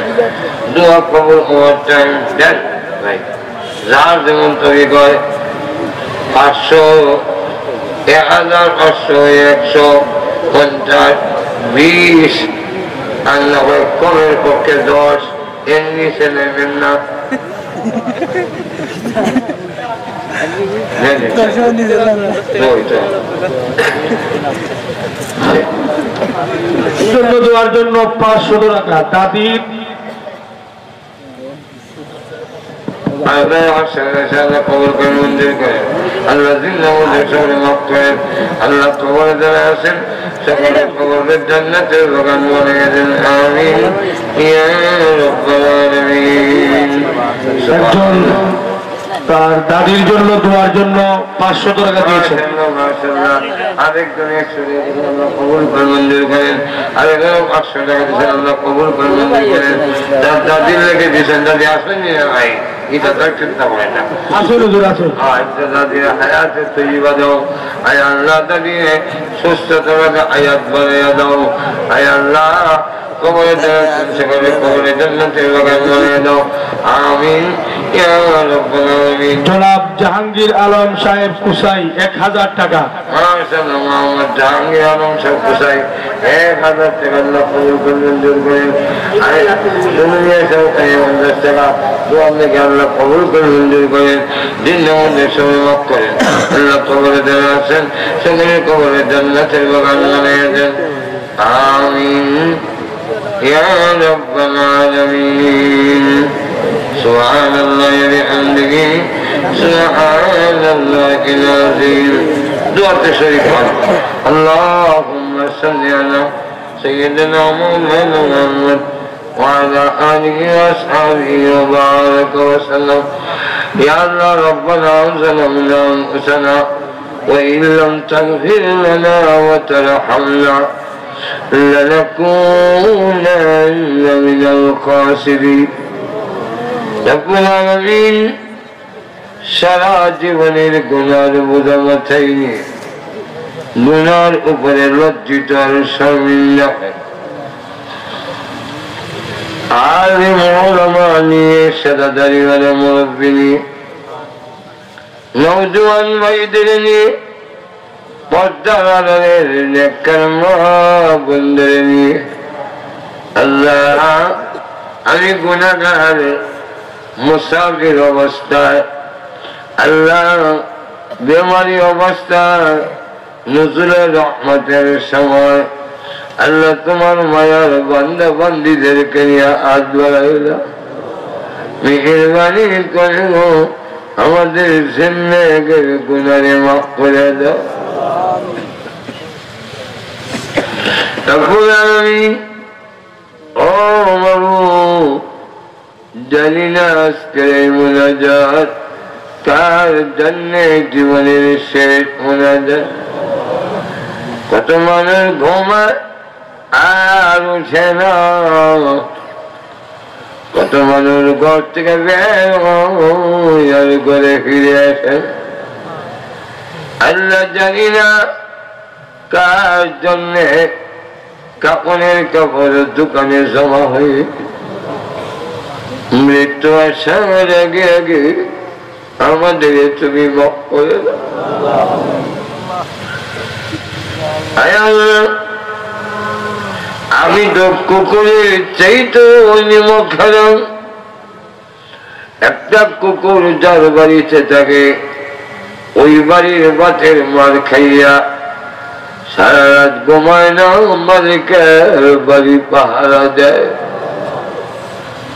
দোয়া কবুল হওয়ার টাইম। দেন ভাই যার যেমন তৈরি করে 500 1000 500 100 50 20 আল্লাহ কমের পক্ষে 10 এর নিচে নেবেন না। জন্য দেওয়ার জন্য 500 টাকা। দাদির কবর করে মঞ্জুর করেন। আল্লাহ জিন্দা মুদের সামনে মাফ করেন। আল্লাহ কবরে যারা আছেন সকলে কবরের জান্নাতের বাগান বানিয়ে দেন। আমিন ইয়া রাব্বাল আলামিন। তার দাদির জন্য দোয়ার জন্য 500 টাকা দিয়েছেন। আরেকজন 100 টাকা কবুল করে মঞ্জুর করেন। আরেকজন 500 টাকা দিয়েছেন। আল্লাহ কবুল করে মঞ্জুর করেন। তার দাদির লেগে দিয়েছেন। দাদি আসেন ভাই এটা দেখছেন না হয় না আসুন হুজুর আসুন দাদির হায়াতে তৈবা দাও আয় আল্লাহ দাদিয়ে সুস্থতা আয়াত বানিয়ে দাও আয় আল্লাহ কবরে সেখানে কবরে জান্নাতের বাগান বানিয়ে দাও আমিন ইয়া রাব্বাল আলামিন। জনাব জাহাঙ্গীর আলম সাহেব কুসাই 1000 টাকা। মাশাআল্লাহ মোহাম্মদ জাহাঙ্গীর আলম সাহেব কুসাই 1000 টাকা আল্লাহ কবুল করে মঞ্জুর করেন। দুনিয়া সব 50 টাকা দোয়া থেকে আল্লাহ কবুল করে মঞ্জুর করেন। দিন আমাদের সবাই মাফ করেন আল্লাহ কবরে যারা আছেন সেখানে কবরে জান্নাতের বাগান বানিয়ে দেন আমিন ইয়া রাব্বাল আলামিন। سبحان الله بحمده سبحان الله العظيم. دعاء الشريف اللهم صل على سيدنا محمد وعلى آله وأصحابه وبارك وسلم. يا الله ربنا ظلمنا أنفسنا وإن لم تغفر لنا وترحمنا لنكونن من الخاسرين. رب العالمين সারা জীবনের গুনার বোঝা মাথায় নিয়ে গুনার উপরে লজ্জিত আর শর্মিন্দা আলিম উলামা নিয়ে সাদাদারিওয়ালা মুরব্বি নিয়ে নওজোয়ান ভাইদের নিয়ে পর্দার আড়ালের নেককার মা বোনদের নিয়ে আল্লাহ আমি গুনাহগার মুসাফির অবস্থায় আল্লাহ বেমারি অবস্থায় নজরুলের রহমতের সময় আল্লাহ তোমার মায়ার বান্দা বান্দীদেরকে নিয়ে হাত বাড়াইলা মেহেরবানি করে আমাদের জিন্দেগির গুনাহে মাফ করে দাও রব্বুল আলামিন। ও মাবুদ জানি না আজকের এই মুনাজাত কার জন্যে জীবনের শেষ মুনাজাত। কত মানুষ ঘুমায় আর উঠে না, কত মানুষ ঘর থেকে বের আর ঘরে ফিরে আসে। আল্লাহ জানি না কার জন্যে কাপড়ের কাপড়ের দোকানে জমা হয়ে মৃত্যু আসার আগে আগে আমাদের তুমি মাফ করে দাও। আমি তো কুকুরের চাইতে নিমক খারাম। একটা কুকুর যার বাড়িতে থাকে ওই বাড়ির বাতের মার খাইয়া সারা রাত ঘুমায় না, মালিকের বাড়ি পাহারা দেয়।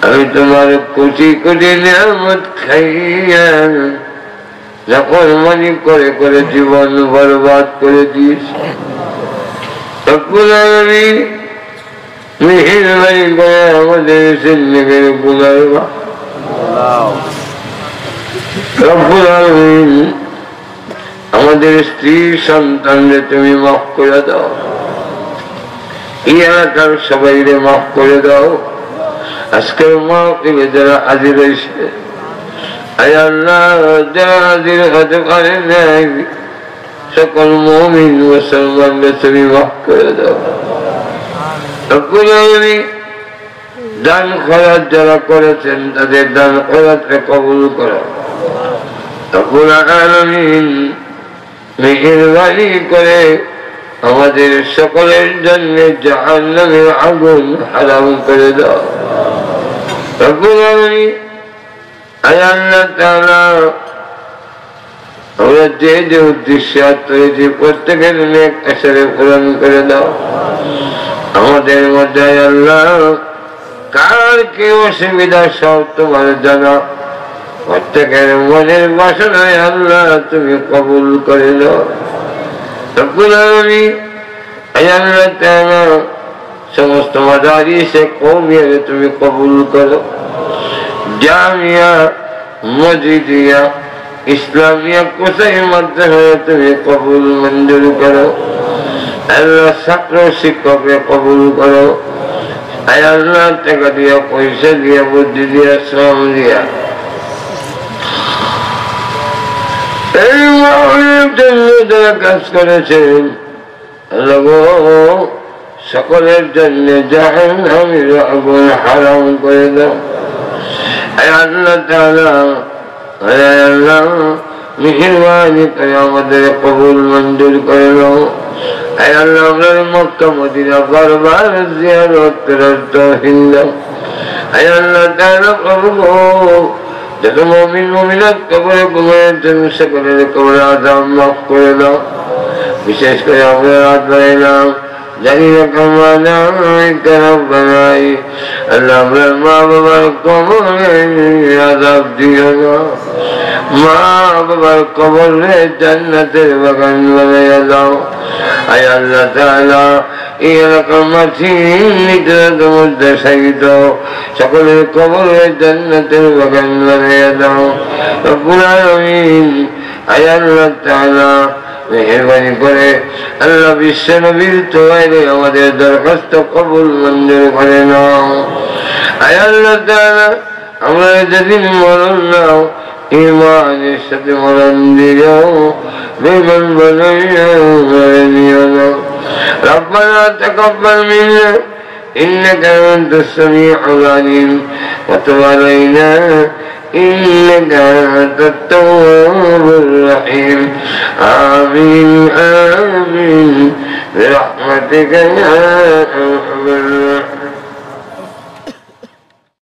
আমি তোমার কোটি কোটি নিয়ামত খাইয়া যখন মানি করে করে জীবন বরবাদ করে দিয়েছি। মেহেরবানি করে আমাদের জিন্দেগির গুনাহ মাফ। রব্বুল আলামিন আমাদের স্ত্রী সন্তানদের তুমি মাফ করে দাও, এই এলাকার সবাইরে মাফ করে দাও। আজকের মাহফিলে যারা হাজির হয়েছে আয় আল্লাহ যারা হাজির হতে পারে নাই সকল মুমিন মুসলমানদের তুমি মাফ করে দাও। রব্বুল আলামিন দান খয়রাত যারা করেছেন তাদের দান খয়রাতকে কবুল করো। রব্বুল আলামিন মেহেরবানি করে আমাদের সকলের জন্য জাহান্নামের আগুন হারাম করে দাও। রব্বুল আলামিন আয় আল্লাহ তাআলা আমরা যে যে উদ্দেশ্যে তৈরি প্রত্যেকের নেক আশারে পূরণ করে দাও। আমাদের মধ্যে আল্লাহ কার কি অসুবিধা সব তোমার জানা, প্রত্যেকের মনের বাসনায় আল্লাহ তুমি কবুল করে দাও। রব্বুল আলামিন আয় আল্লাহ তাআলা সমস্ত মাদারিসে কওমিয়ারে তুমি কবুল করো। জামিয়া মসজিদিয়া ইসলামিয়া কোথায় মাধ্যমে তুমি কবুল মঞ্জুর করো। আল্লাহ ছাত্র শিক্ষককে কবুল করো। আয় আল্লাহ টাকা দিয়া পয়সা দিয়া বুদ্ধি দিয়া শ্রম দিয়া এই মাহফিলের জন্য যারা কাজ করেছেন সকলের জন্য জাহান্নামের আগুন হারাম করে দাও। আল্লাহ তাআলা আল্লাহ মেহেরবানি করে আমাদের কবুল মঞ্জুর করে নাও। আল্লাহ আমরা মক্কা মদিনা বারবার জিয়ারত করার তৌফিক দাও। আল্লাহ তাআলা প্রভু যত মুমিন মুমিনাত কবরে ঘুমিয়েছেন সকলের কবরে আযাব মাফ করে দাও। বিশেষ করে আমরা রাত বাড়াইলাম জানি না কামা নাই খারাপ বানাই। আল্লাহ আমরা মা বাবার কবরে আযাব দিও না, মা বাবার কবরে জান্নাতের বাগান বানাইয়া দাও। আয় আল্লাহ তাআলা এই এলাকার মাঝি নিজের মধ্যে সাহিত সকলের কবরে জান্নাতের বাগান বানাইয়া দাও রব্বুল আলামিন। আয় আল্লাহ তাআলা মেহেরবানি করে আল্লাহ বিশ্ব নবীর তোয়াইলে আমাদের দরখাস্ত কবুল মঞ্জুর করে নাও। আয় আল্লাহ তাআলা আমরা যেদিন মরণ নাও ইমানের সাথে মরণ দিও, বেমান বানাইয়া নিও না। ربنا تقبل منا إنك أنت السميع العليم وتب علينا إنك أنت التواب الرحيم. آمين آمين برحمتك يا أرحم الراحمين.